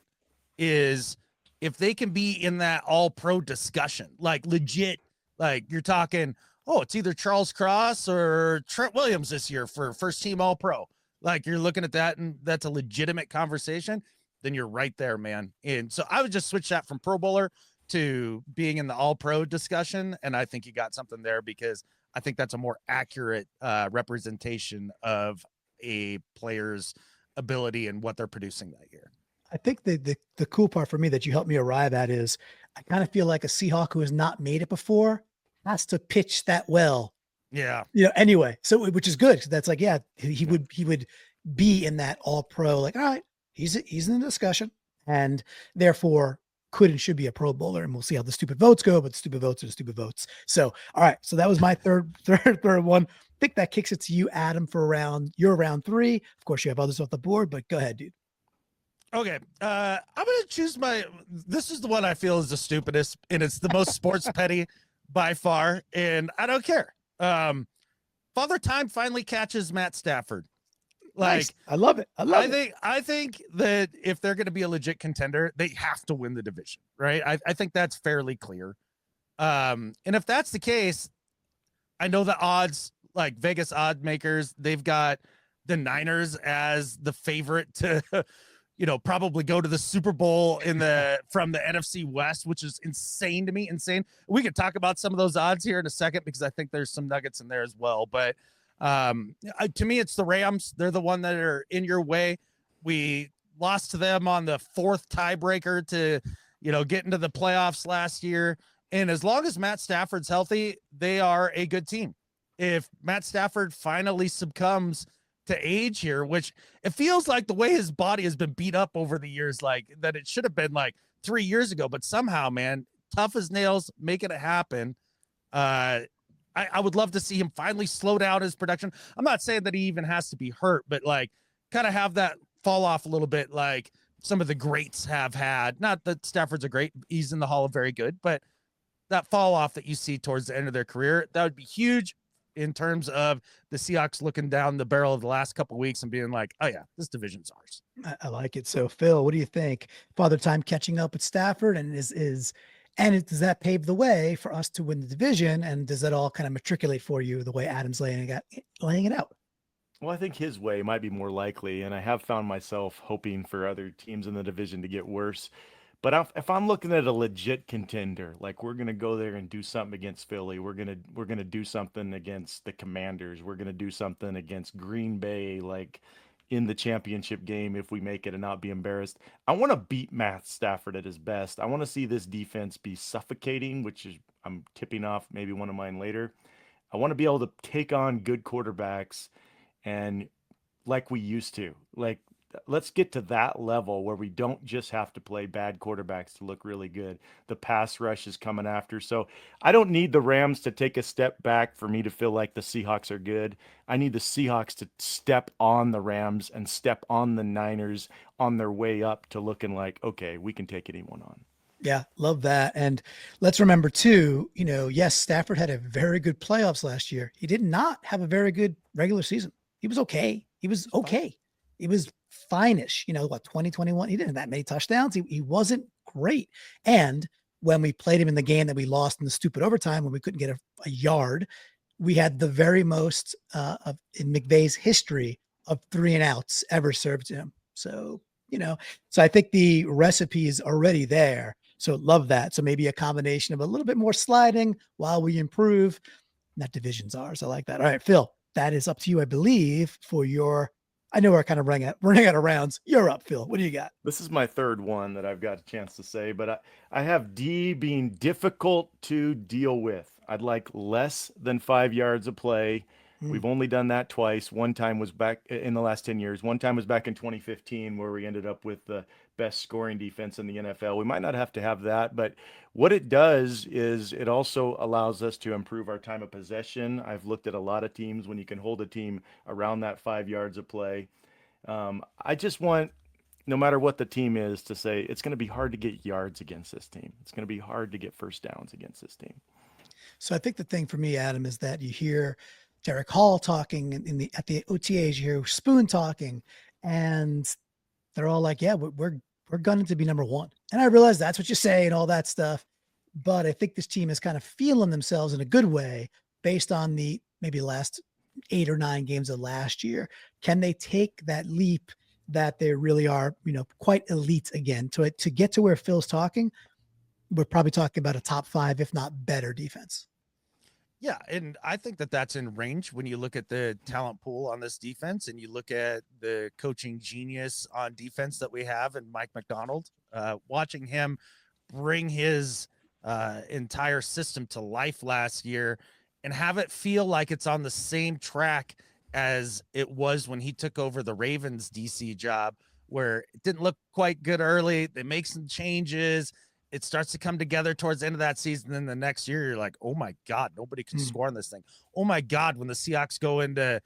Speaker 2: is if they can be in that all-pro discussion, like legit, like you're talking, oh, it's either Charles Cross or Trent Williams this year for first team all-pro. Like you're looking at that and that's a legitimate conversation, then you're right there, man. And so I would just switch that from Pro Bowler to being in the all-pro discussion. And I think you got something there because I think that's a more accurate representation of a player's ability and what they're producing that year.
Speaker 1: I think the cool part for me that you helped me arrive at is I kind of feel like a Seahawk who has not made it before has to pitch that well.
Speaker 2: Yeah.
Speaker 1: You know, anyway, so which is good. That's like, yeah, he would be in that all pro, like, all right, he's in the discussion and therefore could and should be a Pro Bowler. And we'll see how the stupid votes go, but the stupid votes are the stupid votes. So, all right. So that was my third one. I think that kicks it to you, Adam, for your round 3. Of course, you have others off the board, but go ahead, dude.
Speaker 2: Okay. I'm going to choose this is the one I feel is the stupidest, and it's the most sports petty by far. And I don't care. Father Time finally catches Matt Stafford. Like,
Speaker 1: nice. I love it.
Speaker 2: I think that if they're going to be a legit contender, they have to win the division, right? I think that's fairly clear. And if that's the case, I know the odds, like Vegas odd makers, they've got the Niners as the favorite to, you know, probably go to the Super Bowl from the NFC West, which is insane to me. Insane. We could talk about some of those odds here in a second because I think there's some nuggets in there as well. But to me, it's the Rams. They're the one that are in your way. We lost to them on the 4th tiebreaker to, you know, get into the playoffs last year. And as long as Matt Stafford's healthy, they are a good team. If Matt Stafford finally succumbs to age here, which it feels like the way his body has been beat up over the years, like that it should have been like 3 years ago, but somehow, man, tough as nails, making it happen. I would love to see him finally slow down his production. I'm not saying that he even has to be hurt, but like kind of have that fall off a little bit, like some of the greats have had. Not that Stafford's a great, he's in the Hall of Very Good, but that fall off that you see towards the end of their career, that would be huge in terms of the Seahawks looking down the barrel of the last couple of weeks and being like, oh yeah, this division's ours.
Speaker 1: I like it. So Phil, what do you think? Father Time catching up with Stafford, and does that pave the way for us to win the division? And does that all kind of matriculate for you the way Adam's laying it out?
Speaker 3: Well, I think his way might be more likely, and I have found myself hoping for other teams in the division to get worse. But if I'm looking at a legit contender, like we're gonna go there and do something against Philly, we're gonna do something against the Commanders, we're gonna do something against Green Bay, like in the championship game if we make it and not be embarrassed. I want to beat Matt Stafford at his best. I want to see this defense be suffocating, which is I'm tipping off maybe one of mine later. I want to be able to take on good quarterbacks and like we used to. Like let's get to that level where we don't just have to play bad quarterbacks to look really good. The pass rush is coming after. So I don't need the Rams to take a step back for me to feel like the Seahawks are good. I need the Seahawks to step on the Rams and step on the Niners on their way up to looking like, okay, we can take anyone on.
Speaker 1: Yeah, love that. And let's remember too, you know, yes, Stafford had a very good playoffs last year. He did not have a very good regular season. He was okay. He was fine-ish, you know, 2021, he didn't have that many touchdowns. He wasn't great. And when we played him in the game that we lost in the stupid overtime, when we couldn't get a yard, we had the very most in McVay's history of 3 and outs ever served to him. So, you know, so I think the recipe is already there. So love that. So maybe a combination of a little bit more sliding while we improve. That division's ours. I like that. All right, Phil, that is up to you, I believe, for your, I know we're kind of running out of rounds. You're up, Phil. What do you got?
Speaker 3: This is my third one that I've got a chance to say, but I have D being difficult to deal with. I'd like less than 5 yards of play. We've only done that twice. One time was back in the last 10 years. One time was back in 2015 where we ended up with the best scoring defense in the NFL. We might not have to have that, but what it does is it also allows us to improve our time of possession. I've looked at a lot of teams when you can hold a team around that 5 yards of play. I just want, no matter what the team is, to say it's going to be hard to get yards against this team. It's going to be hard to get first downs against this team.
Speaker 1: So I think the thing for me, Adam, is that you hear Derrick Hall talking at the OTAs, you hear Spoon talking, and they're all like, "Yeah, we're gunning to be number one." And I realize that's what you say and all that stuff, but I think this team is kind of feeling themselves in a good way based on the maybe last 8 or 9 games of last year. Can they take that leap that they really are, quite elite again to get to where Phil's talking? We're probably talking about a top 5, if not better, defense.
Speaker 2: Yeah, and I think that that's in range when you look at the talent pool on this defense and you look at the coaching genius on defense that we have and Mike McDonald. Watching him bring his entire system to life last year and have it feel like it's on the same track as it was when he took over the Ravens DC job, where it didn't look quite good early. They make some changes. It starts to come together towards the end of that season. Then the next year, you're like, oh my God, nobody can score on this thing. Oh my God, when the Seahawks go into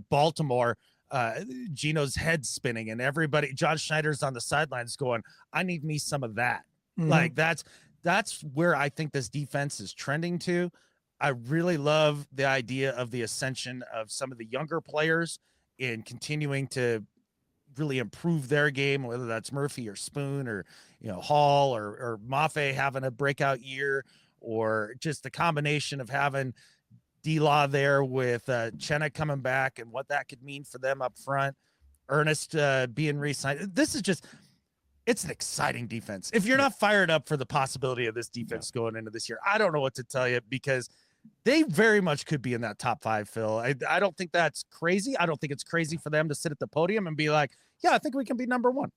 Speaker 2: Baltimore, Gino's head spinning and everybody, John Schneider's on the sidelines going, I need me some of that. Like that's where I think this defense is trending to. I really love the idea of the ascension of some of the younger players in continuing to really improve their game, whether that's Murphy or Spoon or, Hall or Mafe having a breakout year, or just the combination of having D-Law there with Chenna coming back and what that could mean for them up front. Ernest being re-signed. This is just, it's an exciting defense. If you're not fired up for the possibility of this defense going into this year, I don't know what to tell you, because they very much could be in that top 5, Phil. I don't think that's crazy. I don't think it's crazy for them to sit at the podium and be like, yeah, I think we can be number 1.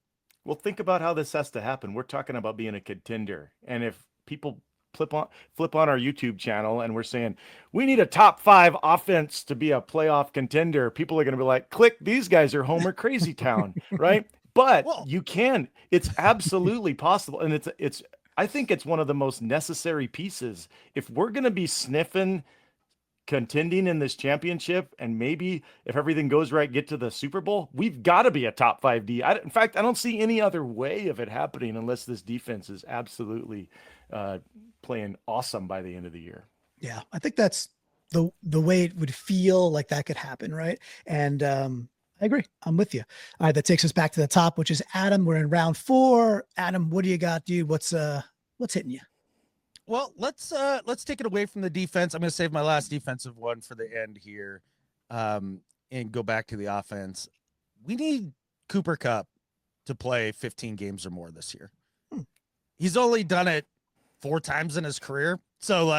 Speaker 3: Well, think about how this has to happen. We're talking about being a contender. And if people flip on our YouTube channel and we're saying we need a top 5 offense to be a playoff contender, people are going to be like, click, these guys are Homer Crazy Town, right? But you can. It's absolutely possible. And it's I think it's one of the most necessary pieces. If we're going to be sniffing contending in this championship, and maybe if everything goes right, get to the Super Bowl, we've got to be a top 5 D. In fact, I don't see any other way of it happening unless this defense is absolutely playing awesome by the end of the year.
Speaker 1: Yeah, I think that's the way it would feel like that could happen, right? And I agree. I'm with you. All right, that takes us back to the top, which is Adam. We're in round 4. Adam, what do you got, dude? What's hitting you?
Speaker 2: Well, let's take it away from the defense. I'm going to save my last defensive one for the end here, and go back to the offense. We need Cooper Kupp to play 15 games or more this year. He's only done it 4 times in his career, so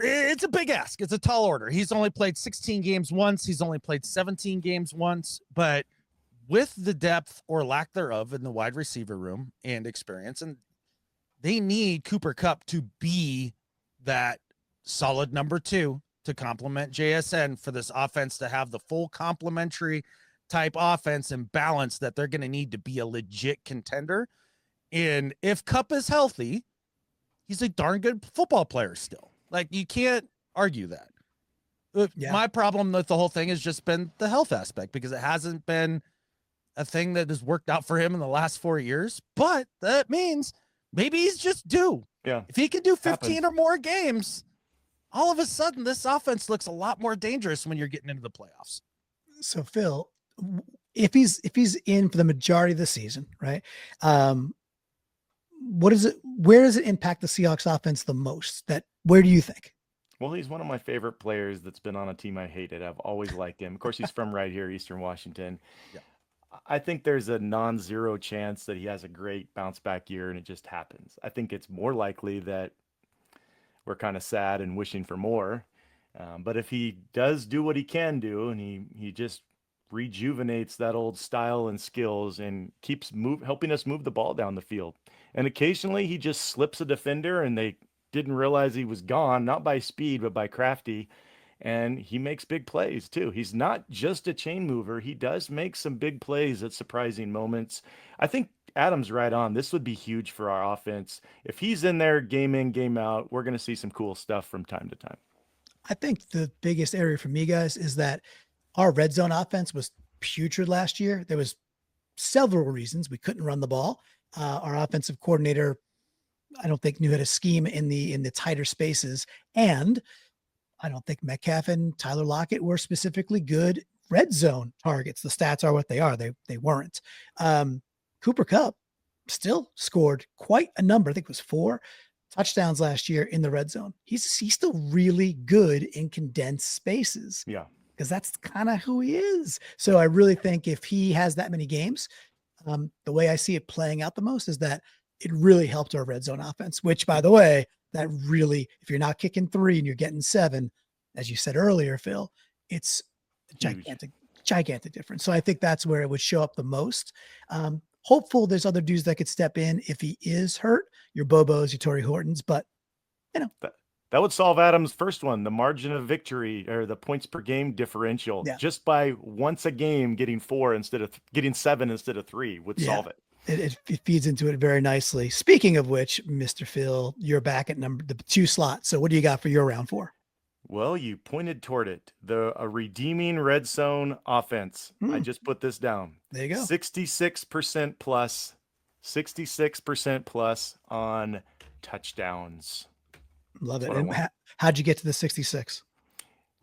Speaker 2: it's a big ask. It's a tall order. He's only played 16 games once. He's only played 17 games once, but with the depth or lack thereof in the wide receiver room and experience, and they need Cooper Kupp to be that solid number 2 to complement JSN for this offense to have the full complementary type offense and balance that they're going to need to be a legit contender. And if Kupp is healthy, he's a darn good football player still. Like, you can't argue that. My problem with the whole thing has just been the health aspect, because it hasn't been a thing that has worked out for him in the last 4 years. But that means maybe he's just due.
Speaker 3: Yeah.
Speaker 2: If he can do 15 or more games, all of a sudden this offense looks a lot more dangerous when you're getting into the playoffs.
Speaker 1: So Phil, if he's in for the majority of the season, right? Where does it impact the Seahawks offense the most? Where do you think?
Speaker 3: Well, he's one of my favorite players that's been on a team I hated. I've always liked him. Of course, he's from right here, Eastern Washington.
Speaker 2: Yeah.
Speaker 3: I think there's a non-zero chance that he has a great bounce back year and it just happens. I think it's more likely that we're kind of sad and wishing for more. But if he does do what he can do, and he just rejuvenates that old style and skills and keeps helping us move the ball down the field. And occasionally he just slips a defender and they didn't realize he was gone, not by speed, but by crafty. and he makes big plays too. He's not just a chain mover. He does make some big plays at surprising moments. I think Adam's right on. This would be huge for our offense. If he's in there game in, game out, we're going to see some cool stuff from time to time.
Speaker 1: I think the biggest area for me, guys, is that our red zone offense was putrid last year. There was several reasons we couldn't run the ball. Our offensive coordinator, I don't think, knew how to scheme in the tighter spaces, and I don't think Metcalf and Tyler Lockett were specifically good red zone targets. The stats are what they are. They weren't. Cooper Kupp still scored quite a number. I think it was 4 touchdowns last year in the red zone. He's still really good in condensed spaces.
Speaker 3: Yeah.
Speaker 1: Because that's kind of who he is. So I really think if he has that many games, the way I see it playing out the most is that it really helped our red zone offense, which, by the way, that really, if you're not kicking 3 and you're getting 7, as you said earlier, Phil, it's a gigantic difference. So I think that's where it would show up the most. Hopeful there's other dudes that could step in if he is hurt, your Bobos, your Torrey Hortons, but
Speaker 3: that would solve Adam's first one, the margin of victory or the points per game differential.
Speaker 1: Yeah.
Speaker 3: Just by once a game getting 4 instead of getting 7 instead of 3 would solve it.
Speaker 1: It feeds into it very nicely. Speaking of which, Mr. Phil, you're back at the 2 slot. So what do you got for your round 4?
Speaker 3: Well, you pointed toward it. A redeeming red zone offense. I just put this down.
Speaker 1: There you go.
Speaker 3: 66% plus, 66% plus on touchdowns.
Speaker 1: Love it.
Speaker 3: That's what I
Speaker 1: And
Speaker 3: want.
Speaker 1: how'd you get to the 66?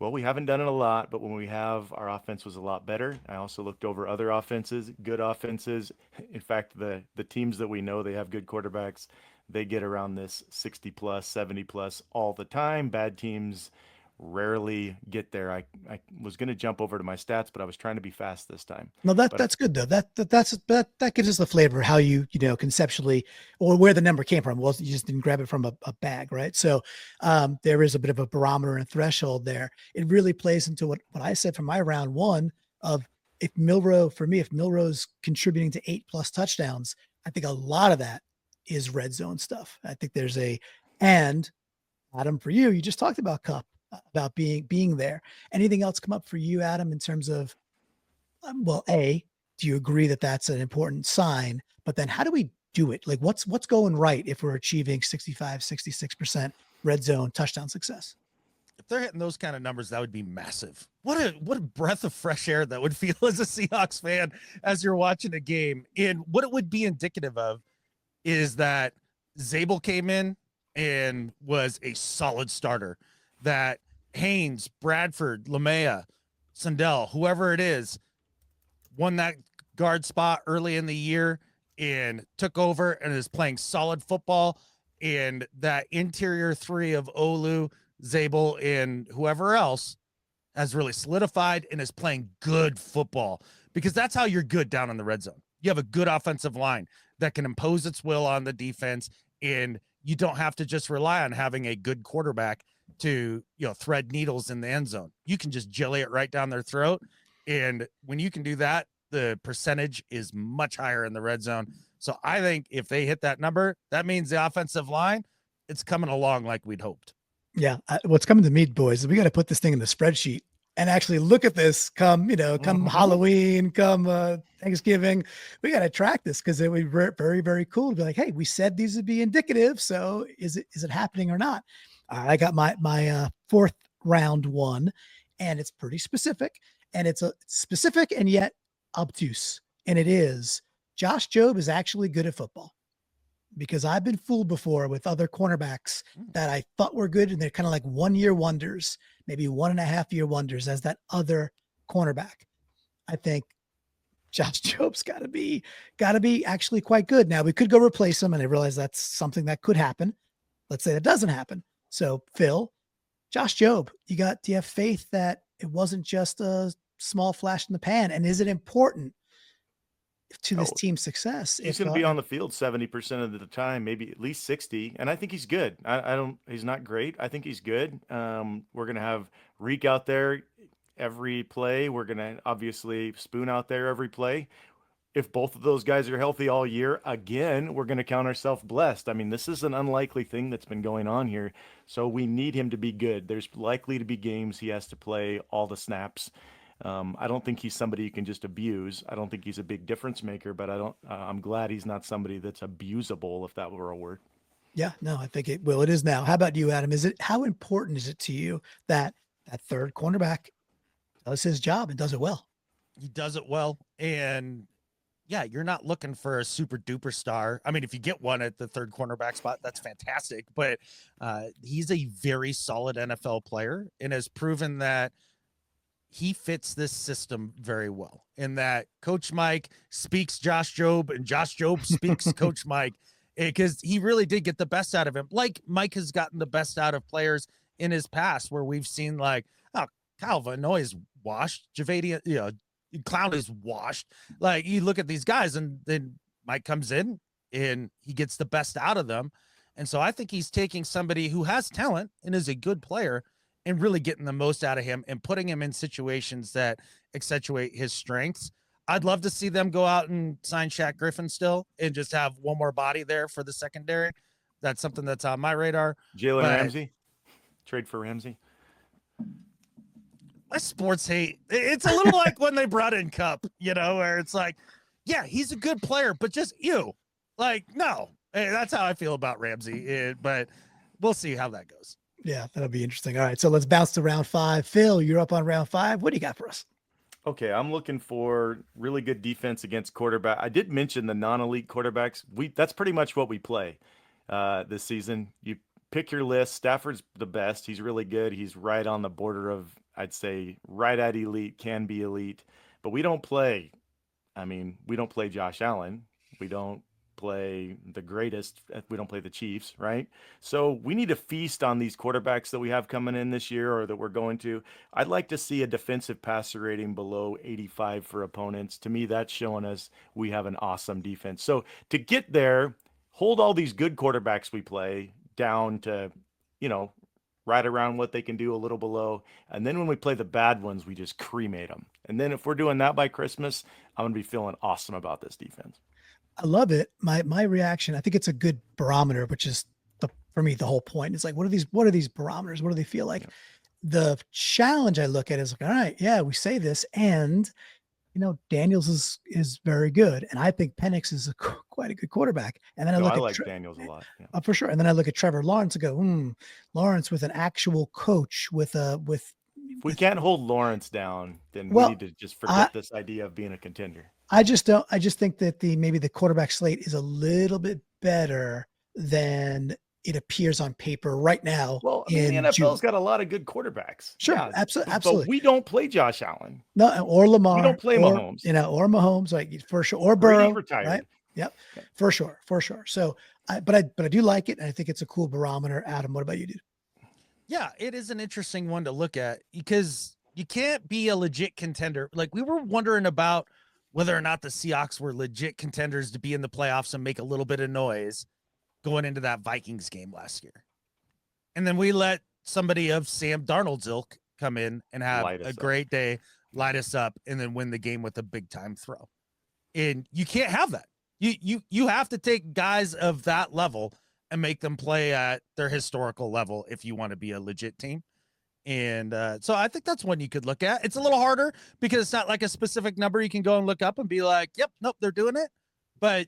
Speaker 3: Well, we haven't done it a lot, but when we have, our offense was a lot better. I also looked over other offenses, good offenses. In fact, the teams that we know they have good quarterbacks, they get around this 60 plus, 70 plus all the time. Bad teams rarely get there. I was going to jump over to my stats, but I was trying to be fast this time.
Speaker 1: No, that's good though. That gives us the flavor of how you conceptually, or where the number came from. Well, you just didn't grab it from a bag, right? So there is a bit of a barometer and threshold there. It really plays into what I said for my round 1 of if Milroe's contributing to 8+ touchdowns, I think a lot of that is red zone stuff. I think there's and Adam, for you just talked about Kupp, about being there. Anything else come up for you, Adam, in terms of, do you agree that that's an important sign? But then how do we do it? Like what's going right if we're achieving 65, 66% red zone touchdown success?
Speaker 2: If they're hitting those kind of numbers, that would be massive. What a breath of fresh air that would feel as a Seahawks fan as you're watching a game. And what it would be indicative of is that Zabel came in and was a solid starter, that Haynes, Bradford, Lamea, Sandell, whoever it is, won that guard spot early in the year and took over and is playing solid football. And that interior 3 of Olu, Zabel, and whoever else has really solidified and is playing good football, because that's how you're good down in the red zone. You have a good offensive line that can impose its will on the defense, and you don't have to just rely on having a good quarterback to thread needles in the end zone. You can just jelly it right down their throat, and when you can do that, the percentage is much higher in the red zone. So I think if they hit that number, that means the offensive line, it's coming along like we'd hoped.
Speaker 1: Yeah, what's coming to me, boys, is we got to put this thing in the spreadsheet and actually look at this come Halloween, come Thanksgiving. We got to track this, because it would be very, very cool to be like, hey, we said these would be indicative. So is it happening or not? I got my 4th round 1, and it's pretty specific, and it's specific and yet obtuse. And it is Josh Jobe is actually good at football, because I've been fooled before with other cornerbacks that I thought were good, and they're kind of like 1-year wonders, maybe 1.5-year wonders as that other cornerback. I think Josh Jobe's got to be actually quite good. Now we could go replace him, and I realize that's something that could happen. Let's say that doesn't happen. So Phil, Josh Jobe, do you have faith that it wasn't just a small flash in the pan? And is it important to this team's success?
Speaker 3: He's going to be on the field 70% of the time, maybe at least 60. And I think he's good. He's not great. I think he's good. We're going to have Reek out there every play. We're going to obviously Spoon out there every play. if both of those guys are healthy all year, again, we're going to count ourselves blessed. I mean, this is an unlikely thing that's been going on here. So we need him to be good. There's likely to be games he has to play all the snaps. I don't think he's somebody you can just abuse. I don't think he's a big difference maker, but I'm glad he's not somebody that's abusable, if that were a word.
Speaker 1: Yeah, no, I think it is now. How about you, Adam? How important is it to you that third cornerback does his job and does it well?
Speaker 2: He does it well. And yeah, you're not looking for a super duper star. I mean, if you get one at the third cornerback spot, that's fantastic. But he's a very solid NFL player and has proven that he fits this system very well. In that Coach Mike speaks Josh Jobe and Josh Jobe speaks Coach Mike, because he really did get the best out of him. Like Mike has gotten the best out of players in his past, where we've seen like, oh, Kyle Van Noy is washed, Javadian, Clown is washed. Like, you look at these guys, and then Mike comes in and he gets the best out of them. And so I think he's taking somebody who has talent and is a good player and really getting the most out of him and putting him in situations that accentuate his strengths. I'd love to see them go out and sign Shaq Griffin still and just have one more body there for the secondary. That's something that's on my radar.
Speaker 3: Jalen Ramsey, trade for Ramsey.
Speaker 2: My sports hate. It's a little like when they brought in Kupp, where it's like, yeah, he's a good player, but just like, no, that's how I feel about Ramsey. But we'll see how that goes.
Speaker 1: Yeah, that'll be interesting. All right, so let's bounce to round 5. Phil, you're up on round 5. What do you got for us?
Speaker 3: Okay, I'm looking for really good defense against quarterback. I did mention the non-elite quarterbacks. That's pretty much what we play this season. You pick your list. Stafford's the best. He's really good. He's right on the border of, I'd say, right at elite, can be elite. But we don't play Josh Allen. We don't play the greatest. We don't play the Chiefs, right? So we need to feast on these quarterbacks that we have coming in this year, or that we're going to. I'd like to see a defensive passer rating below 85 for opponents. To me, that's showing us we have an awesome defense. So to get there, hold all these good quarterbacks we play down to, right around what they can do, a little below. And then when we play the bad ones, we just cremate them. And then if we're doing that by Christmas, I'm going to be feeling awesome about this defense.
Speaker 1: I love it. My reaction, I think it's a good barometer, which is for me, the whole point. It's like, what are these barometers? What do they feel like? Yeah. The challenge I look at is like, all right, yeah, we say this, and Daniels is very good, and I think Penix is quite a good quarterback. And then I like
Speaker 3: Daniels a lot, yeah.
Speaker 1: For sure. And then I look at Trevor Lawrence and go, Lawrence with an actual coach if
Speaker 3: we can't hold Lawrence down, then we need to just forget this idea of being a contender.
Speaker 1: I just think that maybe the quarterback slate is a little bit better than it appears on paper right now.
Speaker 3: Well, the NFL's got a lot of good quarterbacks.
Speaker 1: Sure, yeah, absolutely.
Speaker 3: But we don't play Josh Allen.
Speaker 1: No, or Lamar.
Speaker 3: We don't play Mahomes.
Speaker 1: Or Mahomes, like, for sure, or Burrow.
Speaker 3: Retired.
Speaker 1: Right? Yep, for sure. So, but I do like it, and I think it's a cool barometer. Adam, what about you, dude?
Speaker 2: Yeah, it is an interesting one to look at, because you can't be a legit contender. Like, we were wondering about whether or not the Seahawks were legit contenders to be in the playoffs and make a little bit of noise going into that Vikings game last year. And then we let somebody of Sam Darnold's ilk come in and have a great day, light us up, and then win the game with a big time throw. And you can't have that. You have to take guys of that level and make them play at their historical level if you want to be a legit team. And so I think that's one you could look at. It's a little harder because it's not like a specific number you can go and look up and be like, yep, nope, they're doing it. But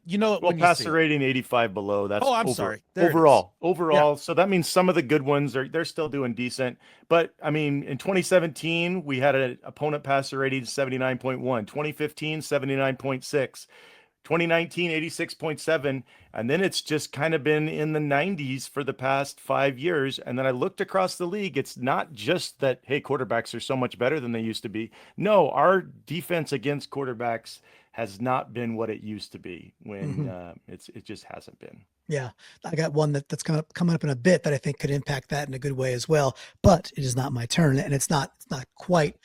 Speaker 3: passer rating 85 below. That's
Speaker 2: sorry.
Speaker 3: Overall. Yeah.
Speaker 2: Yeah.
Speaker 3: So that means some of the good ones they're still doing decent. But I mean, in 2017, we had an opponent passer rating 79.1, 2015, 79.6. 2019, 86.7. And then it's just kind of been in the 90s for the past 5 years. And then I looked across the league. It's not just that, hey, quarterbacks are so much better than they used to be. No, our defense against quarterbacks has not been what it used to be when it just hasn't been.
Speaker 1: Yeah, I got one that's coming up in a bit that I think could impact that in a good way as well. But it is not my turn, and it's not quite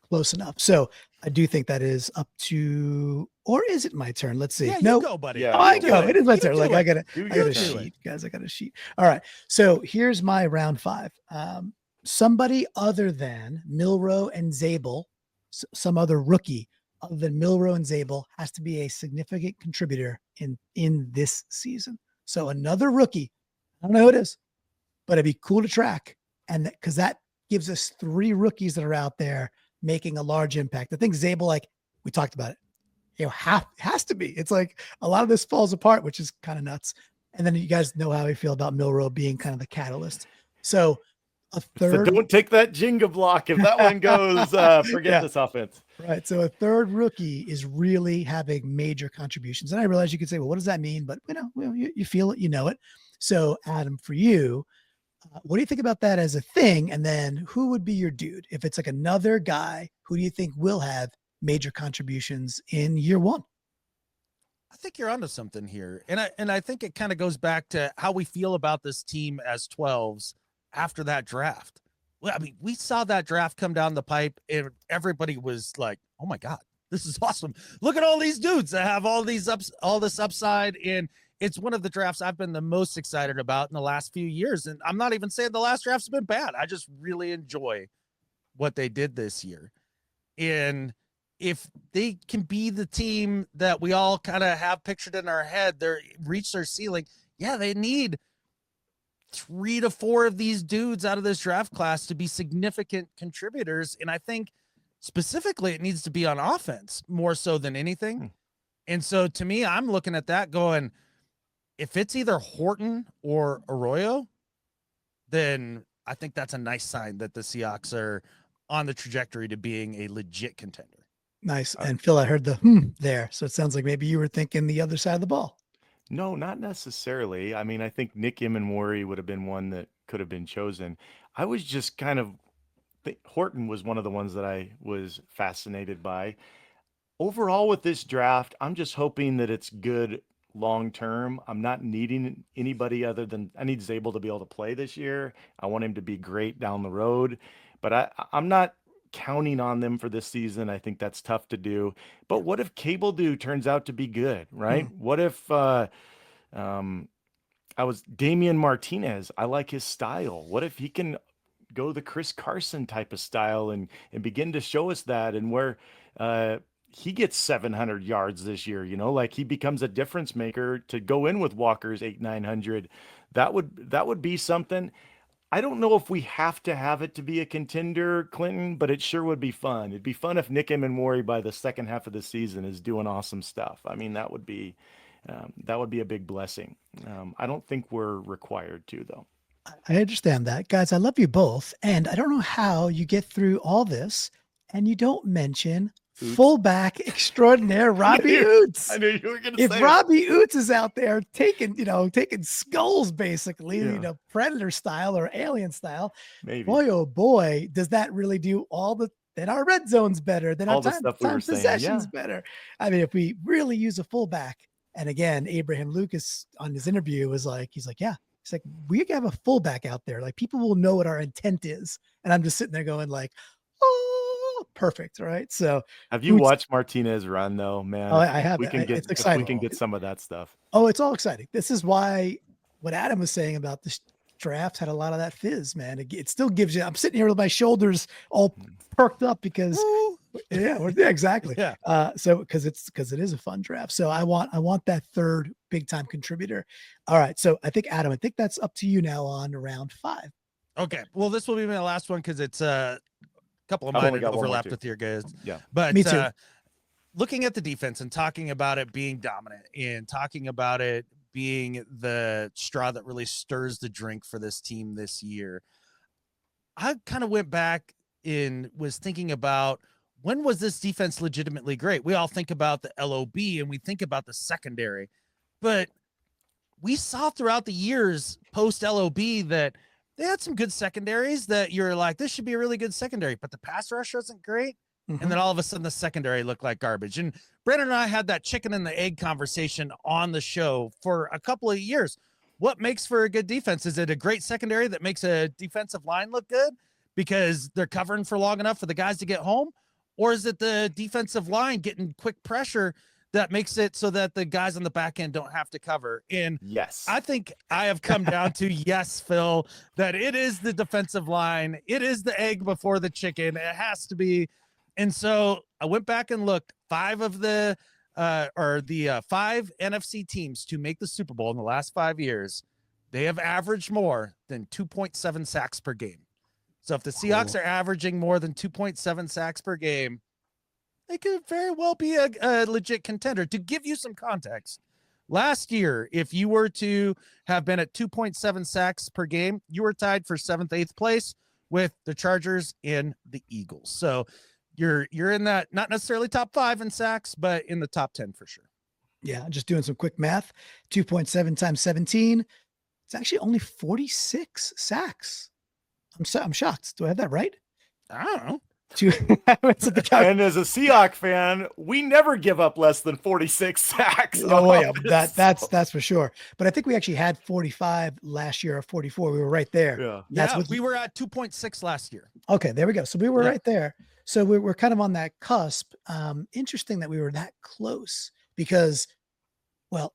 Speaker 1: close enough. So I do think that is up to, or is it my turn? Let's see.
Speaker 2: Yeah,
Speaker 1: no,
Speaker 2: you go, buddy.
Speaker 3: Yeah,
Speaker 1: I go. It is my turn. Like, I got a
Speaker 3: do
Speaker 1: sheet, guys. I got a sheet. All right. So here's my round 5. Somebody other than Milroe and Zabel, some other rookie other than Milroe and Zabel has to be a significant contributor in this season. So another rookie, I don't know who it is, but it'd be cool to track. And because that gives us 3 rookies that are out there making a large impact. I think Zabel, like we talked about it, has to be. It's like a lot of this falls apart, which is kind of nuts. And then you guys know how I feel about Milroe being kind of the catalyst. So a third.
Speaker 3: So don't take that Jenga block. If that one goes, forget this offense.
Speaker 1: Right. So a third rookie is really having major contributions. And I realize you could say, well, what does that mean? But you feel it, you know it. So Adam, for you, what do you think about that as a thing? And then who would be your dude? If it's like another guy, who do you think will have major contributions in year 1?
Speaker 2: I think you're onto something here. And I think it kind of goes back to how we feel about this team as 12s after that draft. Well, I mean, we saw that draft come down the pipe and everybody was like, oh my God, this is awesome. Look at all these dudes that have all this upside. And it's one of the drafts I've been the most excited about in the last few years. And I'm not even saying the last draft's been bad. I just really enjoy what they did this year. And if they can be the team that we all kind of have pictured in our head, they're reached their ceiling. Yeah, they need 3 to 4 of these dudes out of this draft class to be significant contributors. And I think specifically it needs to be on offense more so than anything. And so to me, I'm looking at that going, if it's either Horton or Arroyo, then I think that's a nice sign that the Seahawks are on the trajectory to being a legit contender.
Speaker 1: Nice. And Phil, I heard the there. So it sounds like maybe you were thinking the other side of the ball.
Speaker 3: No, not necessarily. I mean, I think Nick Immanwori would have been one that could have been chosen. I was just kind of Horton was one of the ones that I was fascinated by. Overall with this draft, I'm just hoping that it's good long term. I'm not needing anybody other than I need Zabel to be able to play this year. I want him to be great down the road, but I'm not counting on them for this season. I think that's tough to do. But what if Cable Do turns out to be good, right? What if I was Damian Martinez? I like his style. What if he can go the Chris Carson type of style and begin to show us that, and where he gets 700 yards this year, like he becomes a difference maker to go in with Walker's 800-900. That would be something. I don't know if we have to have it to be a contender, Clinton, but it sure would be fun. It'd be fun if Nick Immanwori by the second half of the season is doing awesome stuff. I mean, that would be a big blessing. I don't think we're required to, though.
Speaker 1: I understand that. Guys, I love you both. And I don't know how you get through all this and you don't mention fullback extraordinaire Robbie Oots.
Speaker 3: I knew you were going to say
Speaker 1: if Robbie Oots is out there taking skulls, basically, Predator style or Alien style,
Speaker 3: maybe.
Speaker 1: Boy, oh boy, does that really do then our red zone's better, then our time possession's better. I mean, if we really use a fullback, and again, Abraham Lucas on his interview was like, he's like, we can have a fullback out there. Like, people will know what our intent is. And I'm just sitting there going like, oh, perfect. Right. So
Speaker 3: have you watched Martinez run though, man?
Speaker 1: Oh, I have.
Speaker 3: It's exciting. We can get some of that stuff.
Speaker 1: Oh, it's all exciting. This is why what Adam was saying about this draft had a lot of that fizz, man. It still gives you, I'm sitting here with my shoulders all perked up because exactly.
Speaker 2: Yeah.
Speaker 1: So because it is a fun draft. So I want that third big time contributor. All right. So I think Adam, that's up to you now on round 5.
Speaker 2: Okay. Well, this will be my last one because it's a couple of mine overlapped with your guys.
Speaker 3: Yeah.
Speaker 2: But
Speaker 1: me too.
Speaker 2: Looking at the defense and talking about it being dominant and talking about it being the straw that really stirs the drink for this team this year, I kind of went back and was thinking about, when was this defense legitimately great? We all think about the LOB and we think about the secondary, but we saw throughout the years post LOB that they had some good secondaries that you're like, this should be a really good secondary, but the pass rush wasn't great. And then all of a sudden the secondary looked like garbage. And Brandon and I had that chicken and the egg conversation on the show for a couple of years. What makes for a good defense? Is it a great secondary that makes a defensive line look good because they're covering for long enough for the guys to get home? Or is it the defensive line getting quick pressure that makes it so that the guys on the back end don't have to cover? And
Speaker 3: yes,
Speaker 2: I think I have come down to yes, Phil, that it is the defensive line. It is the egg before the chicken. It has to be And so I went back and looked. 5 NFC teams to make the Super Bowl in the last 5 years, they have averaged more than 2.7 sacks per game. So if the Seahawks are averaging more than 2.7 sacks per game, they could very well be a legit contender. To give you some context, last year, if you were to have been at 2.7 sacks per game, you were tied for 7th, 8th place with the Chargers and the Eagles. So you're in that, not necessarily top 5 in sacks, but in the top 10 for sure.
Speaker 1: Yeah, just doing some quick math. 2.7 times 17. It's actually only 46 sacks. I'm shocked. Do I have that right?
Speaker 2: I don't know.
Speaker 3: And as a Seahawks fan, we never give up less than 46 sacks.
Speaker 1: Oh yeah, that's for sure. But I think we actually had 45 last year or 44. We were right there.
Speaker 2: Yeah, we were at 2.6 last year.
Speaker 1: Okay, there we go. So we were right there. So we're kind of on that cusp. Interesting that we were that close because, well,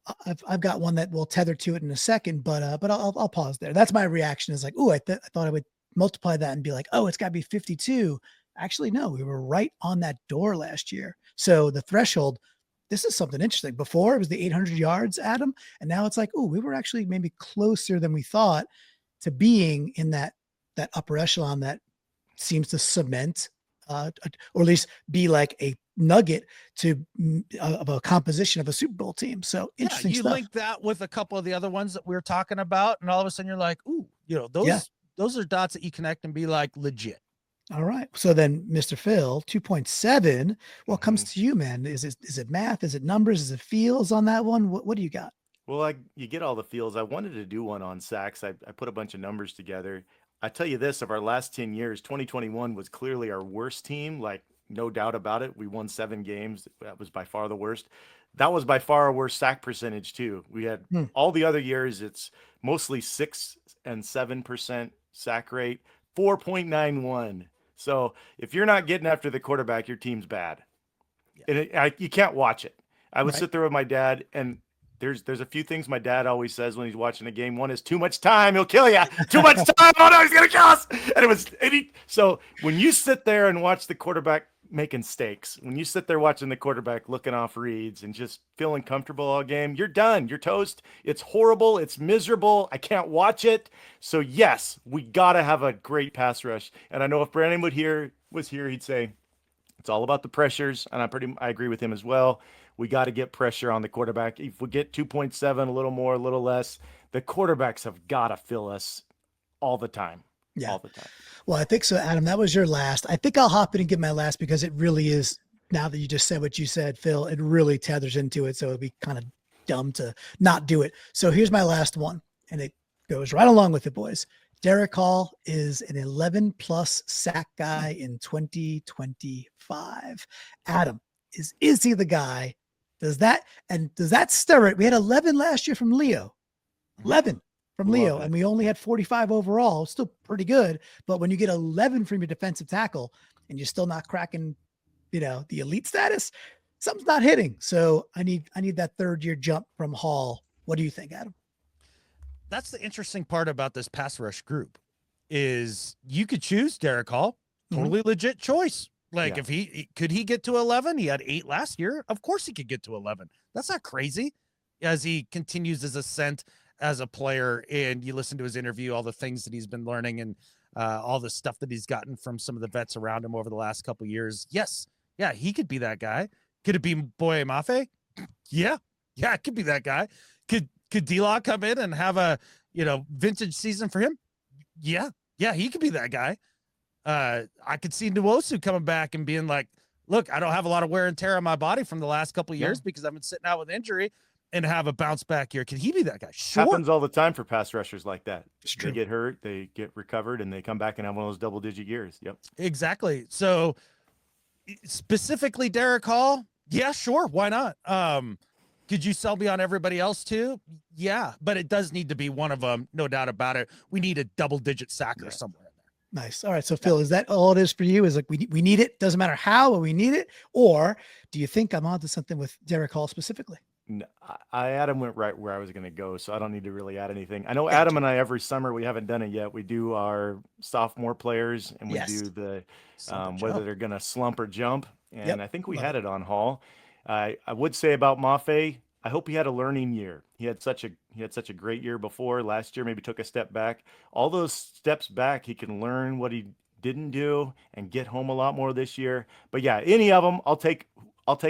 Speaker 1: I've got one that we'll tether to it in a second, but I'll pause there. That's my reaction. Is like, oh, I thought I would multiply that and be like, oh, it's got to be 52. Actually, no, we were right on that door last year. So the threshold, this is something interesting. Before it was the 800 yards, Adam, and now it's like, oh, we were actually maybe closer than we thought to being in that upper echelon that seems to cement, or at least be like a nugget of a composition of a Super Bowl team. So interesting
Speaker 2: you
Speaker 1: stuff.
Speaker 2: link that with a couple of the other ones that we were talking about, and all of a sudden you're like, ooh, those are dots that you connect and be like legit.
Speaker 1: All right. So then, Mr. Phil, 2.7. What comes to you, man? Is it math? Is it numbers? Is it feels on that one? What do you got?
Speaker 3: Well, you get all the feels. I wanted to do one on sacks. I put a bunch of numbers together. I tell you this, of our last 10 years, 2021 was clearly our worst team. Like, no doubt about it. We won 7 games. That was by far the worst. That was by far our worst sack percentage too. We had all the other years, it's mostly 6 and 7% sack rate, 4.91. So if you're not getting after the quarterback, your team's bad. And you can't watch it. I would sit there with my dad, and there's a few things my dad always says when he's watching a game. One is too much time, he'll kill you. Too much time, oh no, he's gonna kill us. And so when you sit there and watch the quarterback making mistakes, when you sit there watching the quarterback looking off reads and just feeling comfortable all game, you're done. You're toast. It's horrible. It's miserable. I can't watch it. So yes, we got to have a great pass rush. And I know if Brandon was here, he'd say it's all about the pressures. And I agree with him as well. We got to get pressure on the quarterback. If we get 2.7, a little more, a little less, the quarterbacks have got to fill us all the time.
Speaker 1: Yeah.
Speaker 3: All the time.
Speaker 1: Well, I think so, Adam. That was your last. I think I'll hop in and give my last because it really is, now that you just said what you said, Phil, it really tethers into it. So it'd be kind of dumb to not do it. So here's my last one, and it goes right along with it, boys. Derrick Hall is an 11+ sack guy in 2025. Adam, is he the guy? Does that stir it? We had 11 last year from Leo. 11 from Leo, and we only had 45 overall. Still pretty good, but when you get 11 from your defensive tackle and you're still not cracking, the elite status, something's not hitting. So I need that 3rd year jump from Hall. What do you think, Adam?
Speaker 2: That's the interesting part about this pass rush group is you could choose Derrick Hall, totally legit choice. Like if he get to 11, he had 8 last year. Of course he could get to 11. That's not crazy as he continues his ascent as a player, and you listen to his interview, all the things that he's been learning and all the stuff that he's gotten from some of the vets around him over the last couple of years. Yes. Yeah. He could be that guy. Could it be Boye Mafe? Yeah. Yeah. It could be that guy. Could D-Law come in and have a, vintage season for him? Yeah. Yeah. He could be that guy. I could see Nwosu coming back and being like, look, I don't have a lot of wear and tear on my body from the last couple of years because I've been sitting out with injury, and have a bounce back here. Can he be that guy? Sure.
Speaker 3: Happens all the time for pass rushers like that.
Speaker 1: It's true.
Speaker 3: They get hurt, they get recovered, and they come back and have one of those double-digit years. Yep.
Speaker 2: Exactly. So specifically Derrick Hall, yeah, sure. Why not? Could you sell me on everybody else too? Yeah, but it does need to be one of them. No doubt about it. We need a double-digit sacker somewhere in there.
Speaker 1: Nice. All right. So Phil, is that all it is for you? Is like, we need it. Doesn't matter how, but we need it. Or do you think I'm onto something with Derrick Hall specifically?
Speaker 3: Adam went right where I was going to go, so I don't need to really add anything. I know
Speaker 1: Gotcha.
Speaker 3: Adam and I every summer, we haven't done it yet. We do our sophomore players, and we
Speaker 1: Yes.
Speaker 3: do the
Speaker 1: Slump or
Speaker 3: whether
Speaker 1: jump.
Speaker 3: they're going to slump or jump. And
Speaker 1: Yep.
Speaker 3: I think we
Speaker 1: Love
Speaker 3: had
Speaker 1: it.
Speaker 3: it on Hall. I would say about Mafe, I hope he had a learning year. He had such a great year before. Last year maybe took a step back. All those steps back, he can learn what he didn't do and get home a lot more this year. But yeah, any of them, I'll take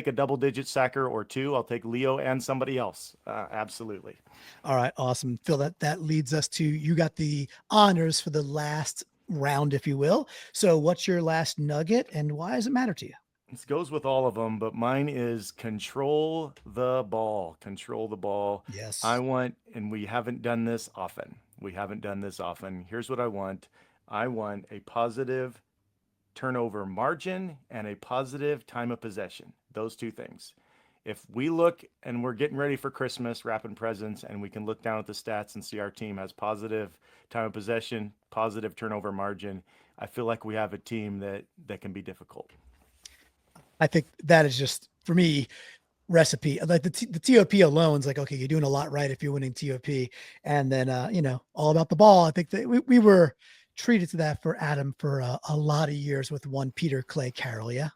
Speaker 3: a double digit sacker or two. I'll take Leo and somebody else. Absolutely.
Speaker 1: All right. Awesome. Phil, that leads us to, you got the honors for the last round, if you will. So what's your last nugget and why does it matter to you?
Speaker 3: This goes with all of them, but mine is control the ball. Control the ball. I
Speaker 1: Yes.
Speaker 3: want, and we haven't done this often. Here's what I want. I want a positive turnover margin and a positive time of possession. Those two things. If we look and we're getting ready for Christmas, wrapping presents, and we can look down at the stats and see our team has positive time of possession, positive turnover margin, I feel like we have a team that can be difficult.
Speaker 1: I think that is just, for me, recipe. Like the TOP alone is like, okay, you're doing a lot right if you're winning TOP. And then, all about the ball. I think that we were treated to that for Adam for a lot of years with one Peter Clay Carroll. Yeah.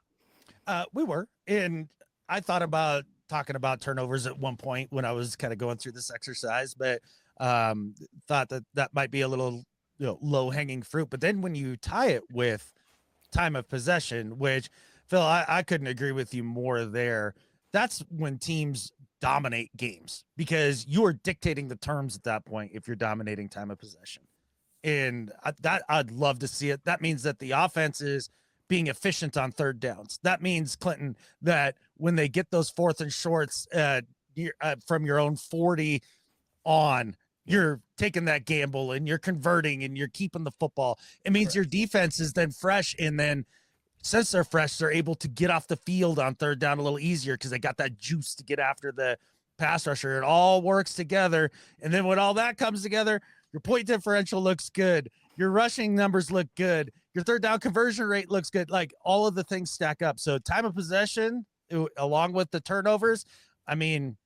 Speaker 2: We were, and I thought about talking about turnovers at one point when I was kind of going through this exercise, but thought that might be a little low hanging fruit. But then when you tie it with time of possession, which Phil, I couldn't agree with you more there. That's when teams dominate games because you are dictating the terms at that point if you're dominating time of possession. And I'd love to see it. That means that the offense is being efficient on third downs. That means, Clinton, that when they get those fourth and shorts from your own 40 on, you're taking that gamble and you're converting and you're keeping the football. It means your defense is then fresh, and then since they're fresh, they're able to get off the field on third down a little easier because they got that juice to get after the pass rusher. It all works together. And then when all that comes together, your point differential looks good. Your rushing numbers look good. Your third down conversion rate looks good. Like, all of the things stack up. So time of possession, along with the turnovers, I mean,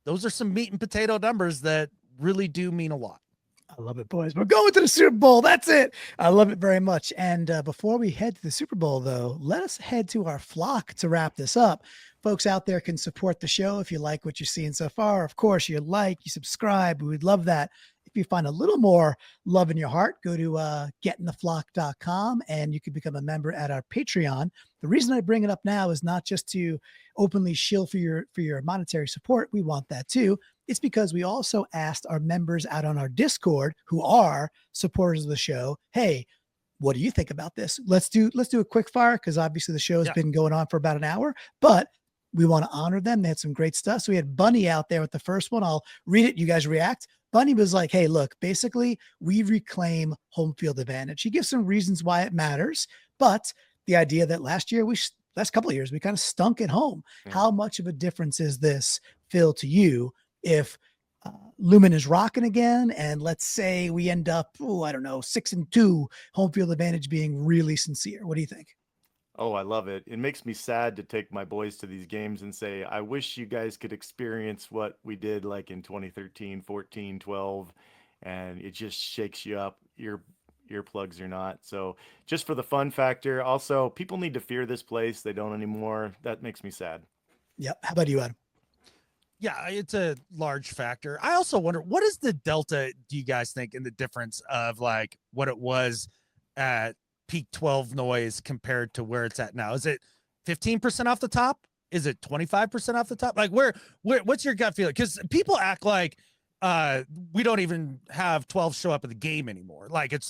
Speaker 2: those are some meat and potato numbers that really do mean a lot.
Speaker 1: I love it, boys. We're going to the Super Bowl. That's it. I love it very much. And before we head to the Super Bowl, though, let us head to our flock to wrap this up. Folks out there can support the show if you like what you're seeing so far. Of course, you subscribe. We would love that. If you find a little more love in your heart, go to getintheflock.com and you can become a member at our Patreon. The reason I bring it up now is not just to openly shill for your monetary support. We want that too. It's because we also asked our members out on our Discord, who are supporters of the show, hey, what do you think about this? Let's do a quick fire, because obviously the show has been going on for about an hour, but we want to honor them. They had some great stuff. So we had Bunny out there with the first one. I'll read it. You guys react. Bunny was like, hey, look, basically we reclaim home field advantage. He gives some reasons why it matters, but the idea that last couple of years, we kind of stunk at home. Yeah. How much of a difference is this, Phil, to you, if Lumen is rocking again, and let's say we end up, 6-2, home field advantage being really sincere? What do you think?
Speaker 3: Oh, I love it. It makes me sad to take my boys to these games and say, I wish you guys could experience what we did like in 2013, 14, 12, and it just shakes you up. Earplugs or not. So just for the fun factor. Also, people need to fear this place. They don't anymore. That makes me sad.
Speaker 1: Yep. How about you, Adam?
Speaker 2: Yeah, it's a large factor. I also wonder, what is the delta, do you guys think, in the difference of like what it was at peak 12 noise compared to where it's at now? Is it 15% off the top? Is it 25% off the top? Like what's your gut feeling? Because people act like we don't even have 12 show up at the game anymore. Like it's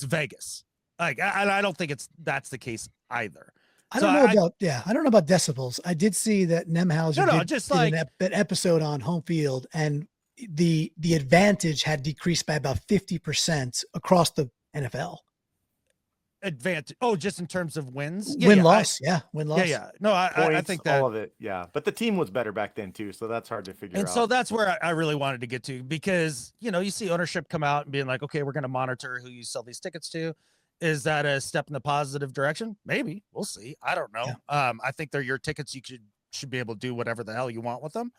Speaker 2: Vegas. Like I don't think that's the case either.
Speaker 1: I don't know about decibels. I did see that Nemhauser did an episode on home field, and the advantage had decreased by about 50% across the NFL.
Speaker 2: Advantage. Oh, just in terms of wins,
Speaker 1: win-loss.
Speaker 2: Yeah. No, I think that
Speaker 3: all of it. Yeah, but the team was better back then too, so that's hard to figure out.
Speaker 2: And so that's where I really wanted to get to, because you see ownership come out and being like, okay, we're going to monitor who you sell these tickets to. Is that a step in the positive direction? Maybe. We'll see. I don't know. Yeah. I think they're your tickets. You should be able to do whatever the hell you want with them.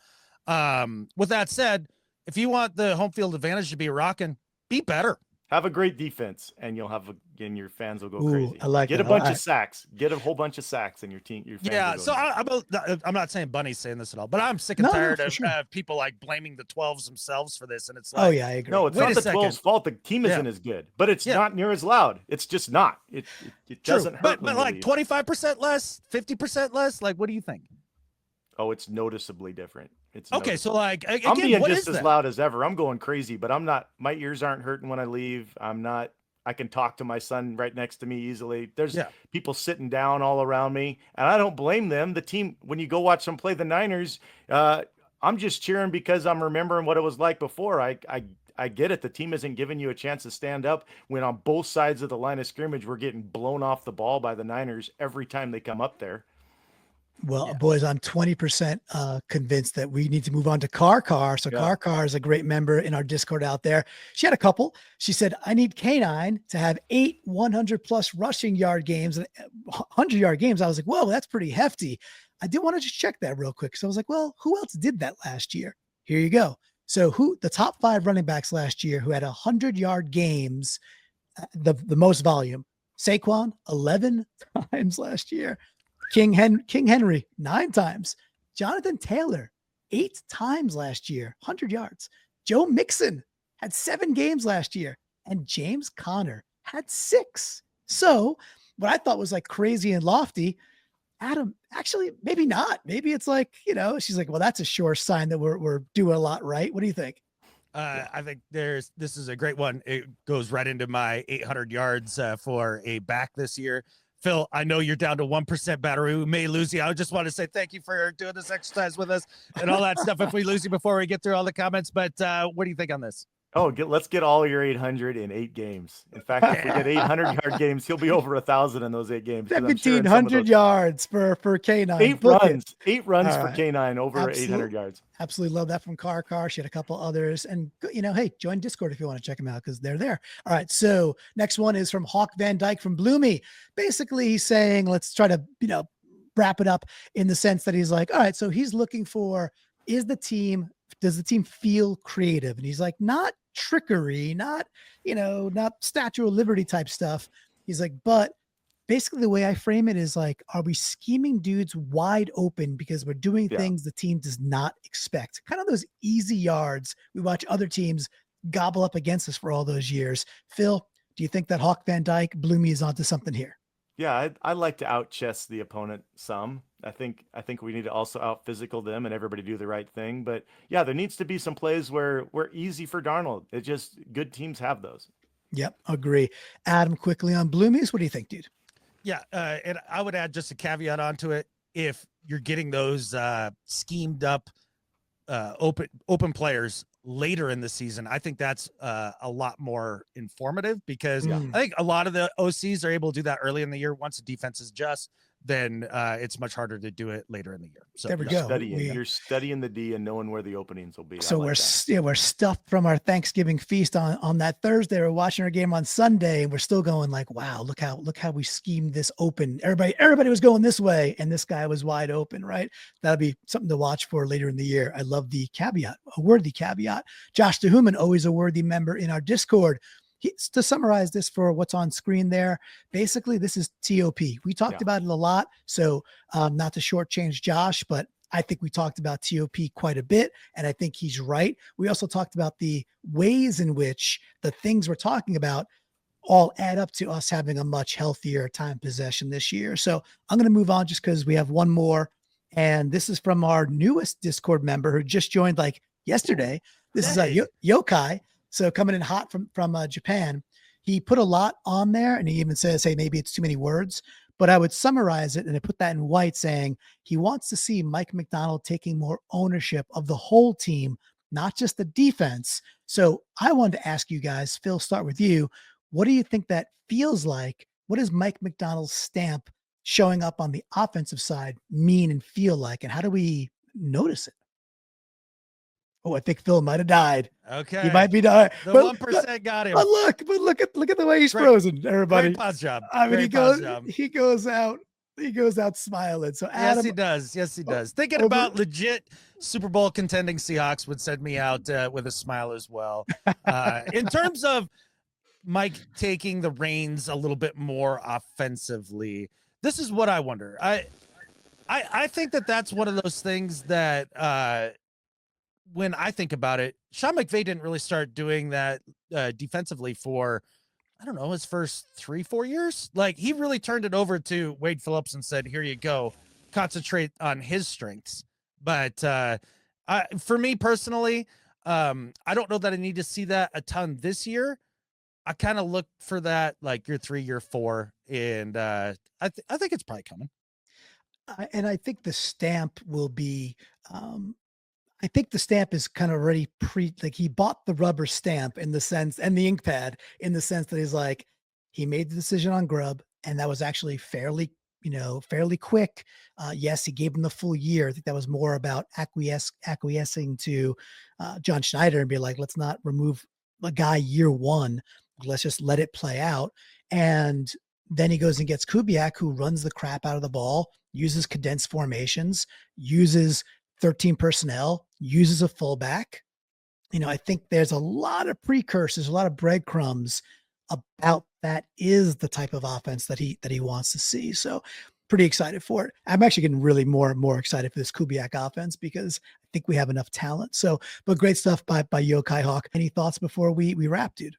Speaker 2: With that said, if you want the home field advantage to be rocking, be better.
Speaker 3: Have a great defense, and you'll have again. Your fans will go
Speaker 1: Ooh,
Speaker 3: crazy.
Speaker 1: I like
Speaker 3: Get
Speaker 1: that.
Speaker 3: a bunch of sacks. Get a whole bunch of sacks, and your fans.
Speaker 2: Yeah.
Speaker 3: Will go
Speaker 2: So
Speaker 3: nuts.
Speaker 2: I'm not saying Bunny's saying this at all, but I'm sick and
Speaker 1: No,
Speaker 2: tired
Speaker 1: for
Speaker 2: of
Speaker 1: sure.
Speaker 2: people like blaming the 12s themselves for this, and it's like,
Speaker 1: Oh yeah, I agree.
Speaker 3: No, it's
Speaker 2: Wait
Speaker 3: not
Speaker 2: a
Speaker 3: the
Speaker 2: second.
Speaker 3: 12's fault. The team isn't as good, but it's not near as loud. It's just not. It
Speaker 2: True.
Speaker 3: doesn't hurt.
Speaker 2: But
Speaker 3: when you
Speaker 2: like
Speaker 3: leave.
Speaker 2: 25% less, 50% less. Like, what do you think?
Speaker 3: Oh, it's noticeably different. It's
Speaker 2: Okay. So like, again,
Speaker 3: I'm being
Speaker 2: what
Speaker 3: just
Speaker 2: is
Speaker 3: as
Speaker 2: that?
Speaker 3: loud as ever. I'm going crazy, but I'm not. My ears aren't hurting when I leave. I'm not. I can talk to my son right next to me easily. There's people sitting down all around me, and I don't blame them. The team, when you go watch them play the Niners, I'm just cheering because I'm remembering what it was like before. I get it. The team isn't giving you a chance to stand up when on both sides of the line of scrimmage, we're getting blown off the ball by the Niners every time they come up there.
Speaker 1: Well, boys, I'm 20% convinced that we need to move on to Car. So Car is a great member in our Discord out there. She had a couple. She said, I need K9 to have 8 100+ rushing yard games and 100-yard games. I was like, whoa, that's pretty hefty. I did want to just check that real quick. So I was like, well, who else did that last year? Here you go. So the top 5 running backs last year who had 100-yard games, the most volume, Saquon 11 times last year. King Henry 9 times. Jonathan Taylor 8 times last year, 100 yards. Joe Mixon had 7 games last year, and James Conner had 6. So what I thought was like crazy and lofty, Adam, actually, maybe not. Maybe it's like, she's like, well, that's a sure sign that we're doing a lot right. What do you think?
Speaker 2: I think this is a great one. It goes right into my 800 yards for a back this year. Phil, I know you're down to 1% battery. We may lose you. I just want to say thank you for doing this exercise with us and all that stuff if we lose you before we get through all the comments. But what do you think on this?
Speaker 3: Oh, let's get all your 800 in 8 games. In fact, if we get 800-yard games, he'll be over 1,000 in those 8 games.
Speaker 1: 1,700 yards for K9.
Speaker 3: 8 runs for K9 over 800 yards.
Speaker 1: Absolutely love that from Car. She had a couple others. And, hey, join Discord if you want to check them out because they're there. All right, so next one is from Hawk Van Dyke from Bloomy. Basically, he's saying, let's try to, wrap it up in the sense that he's like, all right, so he's looking for, does the team feel creative? And he's like, not trickery, not Statue of Liberty type stuff. He's like, but basically the way I frame it is like, are we scheming dudes wide open because we're doing things the team does not expect? Kind of those easy yards we watch other teams gobble up against us for all those years. Phil, do you think that Hawk Van Dyke, Bloomy is onto something here?
Speaker 3: Yeah, I like to out chess the opponent some. I think we need to also out physical them and everybody do the right thing. But yeah, there needs to be some plays where we're easy for Darnold. It just good teams have those.
Speaker 1: Yep, agree. Adam, quickly on Bloomies, what do you think, dude?
Speaker 2: Yeah, and I would add just a caveat onto it. If you're getting those schemed up open players later in the season, I think that's a lot more informative because I think a lot of the OCs are able to do that early in the year. Once the defense is just, then it's much harder to do it later in the year. So
Speaker 1: there we go.
Speaker 3: You're studying the D and knowing where the openings will be.
Speaker 1: So we're stuffed from our Thanksgiving feast on that Thursday. We're watching our game on Sunday, and we're still going like, wow, look how we schemed this open. Everybody was going this way, and this guy was wide open, right? That'll be something to watch for later in the year. I love the caveat, a worthy caveat. Josh DeHuman, always a worthy member in our Discord. To summarize this for what's on screen there, basically this is TOP. We talked about it a lot, so not to shortchange Josh, but I think we talked about TOP quite a bit, and I think he's right. We also talked about the ways in which the things we're talking about all add up to us having a much healthier time possession this year. So I'm going to move on just because we have one more, and this is from our newest Discord member who just joined like yesterday. This is Yokai. So coming in hot from Japan, he put a lot on there, and he even says, hey, maybe it's too many words, but I would summarize it, and I put that in white saying he wants to see Mike Macdonald taking more ownership of the whole team, not just the defense. So I wanted to ask you guys, Phil, start with you. What do you think that feels like? What does Mike Macdonald's stamp showing up on the offensive side mean and feel like, and how do we notice it? Oh, I think Phil might have died.
Speaker 2: Okay,
Speaker 1: he might be dying.
Speaker 2: The 1% got him.
Speaker 1: But look at the way he's frozen. Everybody,
Speaker 2: Great pause job.
Speaker 1: I mean, he goes out. He goes out smiling. So
Speaker 2: Yes,
Speaker 1: Adam,
Speaker 2: he does. Yes, he does. Thinking
Speaker 1: over-
Speaker 2: about legit Super Bowl contending Seahawks would send me out with a smile as well. In terms of Mike taking the reins a little bit more offensively, this is what I wonder. I think that's one of those things that when I think about it, Sean McVay didn't really start doing that defensively for, I don't know, his first 3-4 years. Like, he really turned it over to Wade Phillips and said, here you go, concentrate on his strengths. But for me personally, I don't know that I need to see that a ton this year. I kind of look for that like year 3, year 4, and I think it's probably coming.
Speaker 1: And I think the stamp will be, I think the stamp is kind of already like he bought the rubber stamp in the sense, and the ink pad in the sense that he's like, he made the decision on Grubb, and that was actually fairly quick. Yes, he gave him the full year. I think that was more about acquiescing to John Schneider and be like, let's not remove a guy year 1. Let's just let it play out. And then he goes and gets Kubiak, who runs the crap out of the ball, uses condensed formations, uses 13 personnel, uses a fullback. I think there's a lot of precursors, a lot of breadcrumbs about that is the type of offense that he wants to see. So pretty excited for it. I'm actually getting really more and more excited for this Kubiak offense because I think we have enough talent. So, but great stuff by Yokai Hawk. Any thoughts before we wrap, dude?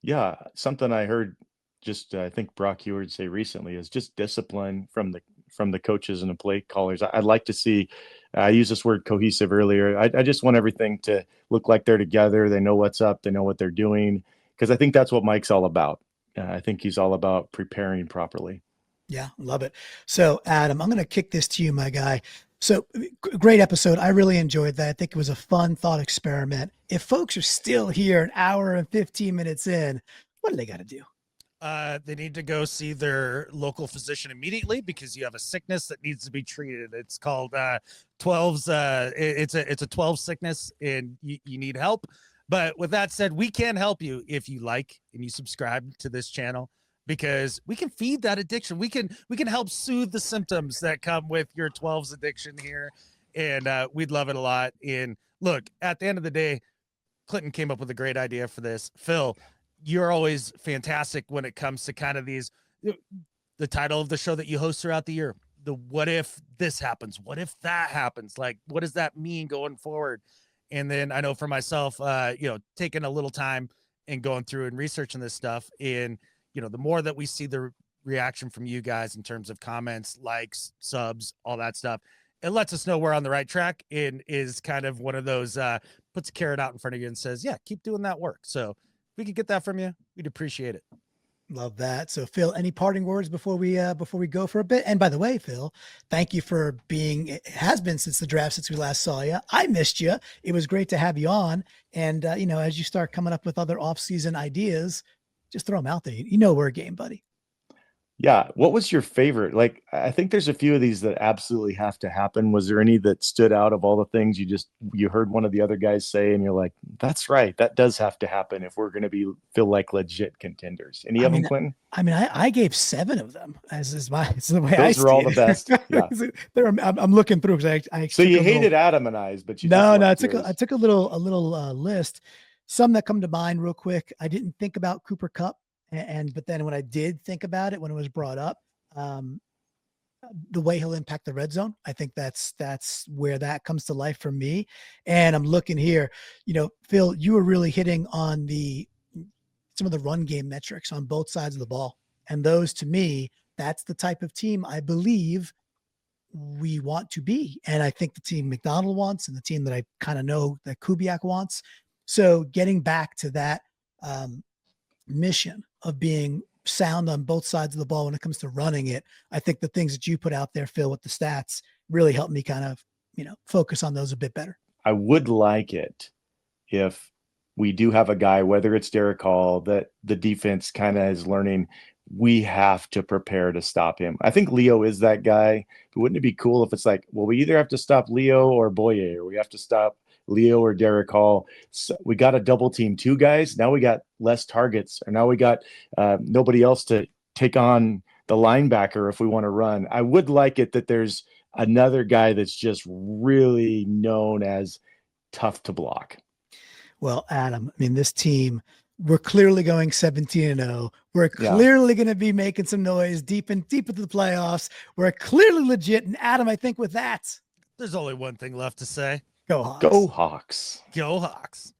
Speaker 3: Yeah, something I heard just I think Brock Heward say recently is just discipline from the coaches and the play callers. I'd like to see. I used this word cohesive earlier. I just want everything to look like they're together. They know what's up. They know what they're doing, because I think that's what Mike's all about. I think he's all about preparing properly.
Speaker 1: Yeah, love it. So, Adam, I'm going to kick this to you, my guy. So great episode. I really enjoyed that. I think it was a fun thought experiment. If folks are still here an hour and 15 minutes in, what do they got to do?
Speaker 2: They need to go see their local physician immediately because you have a sickness that needs to be treated. It's called 12s. It's a 12 sickness and you need help. But with that said, we can help you if you like and you subscribe to this channel, because we can feed that addiction. We can help soothe the symptoms that come with your 12s addiction here. And we'd love it a lot. And look, at the end of the day, Clinton came up with a great idea for this. Phil, you're always fantastic when it comes to kind of these, the title of the show that you host throughout the year, the what if this happens, what if that happens, like what does that mean going forward? And then I know for myself, taking a little time and going through and researching this stuff, and the more that we see the reaction from you guys in terms of comments, likes, subs, all that stuff, it lets us know we're on the right track, and is kind of one of those puts a carrot out in front of you and says, yeah, keep doing that work. So if we could get that from you, we'd appreciate it.
Speaker 1: Love that. So Phil, any parting words before we go for a bit? And by the way, Phil, thank you for being, it has been since the draft, since we last saw you. I missed you. It was great to have you on. And as you start coming up with other off-season ideas, just throw them out there. We're a game, buddy.
Speaker 3: Yeah. What was your favorite? Like, I think there's a few of these that absolutely have to happen. Was there any that stood out of all the things you heard one of the other guys say and you're like, that's right, that does have to happen if we're going to feel like legit contenders? Any of them, Clinton?
Speaker 1: I gave 7 of them as is the way
Speaker 3: those are all the best. Yeah.
Speaker 1: I'm looking through because I
Speaker 3: so you hated Adam and I's, but
Speaker 1: I took a little list. Some that come to mind real quick. I didn't think about Cooper Kupp. But then when I did think about it, when it was brought up, the way he'll impact the red zone, I think that's where that comes to life for me. And I'm looking here, Phil, you were really hitting on some of the run game metrics on both sides of the ball. And those, to me, that's the type of team I believe we want to be. And I think the team McDonald wants, and the team that I kind of know that Kubiak wants. So getting back to that, mission of being sound on both sides of the ball when it comes to running it, I think the things that you put out there, Phil, with the stats really helped me kind of, focus on those a bit better.
Speaker 3: I would like it if we do have a guy, whether it's Derrick Hall, that the defense kind of is learning, we have to prepare to stop him. I think Leo is that guy, but wouldn't it be cool if it's like, well, we either have to stop Leo or Boye, or we have to stop Leo or Derrick Hall. So we got a double team 2 guys. Now we got less targets, or now we got nobody else to take on the linebacker if we want to run. I would like it that there's another guy that's just really known as tough to block.
Speaker 1: Well, Adam, I mean, this team, we're clearly going 17-0. We're
Speaker 3: Yeah.
Speaker 1: clearly going to be making some noise deep into the playoffs. We're clearly legit. And Adam, I think with that,
Speaker 2: There's only one thing left to say.
Speaker 1: go Hawks.
Speaker 3: Go Hawks.
Speaker 2: Go Hawks.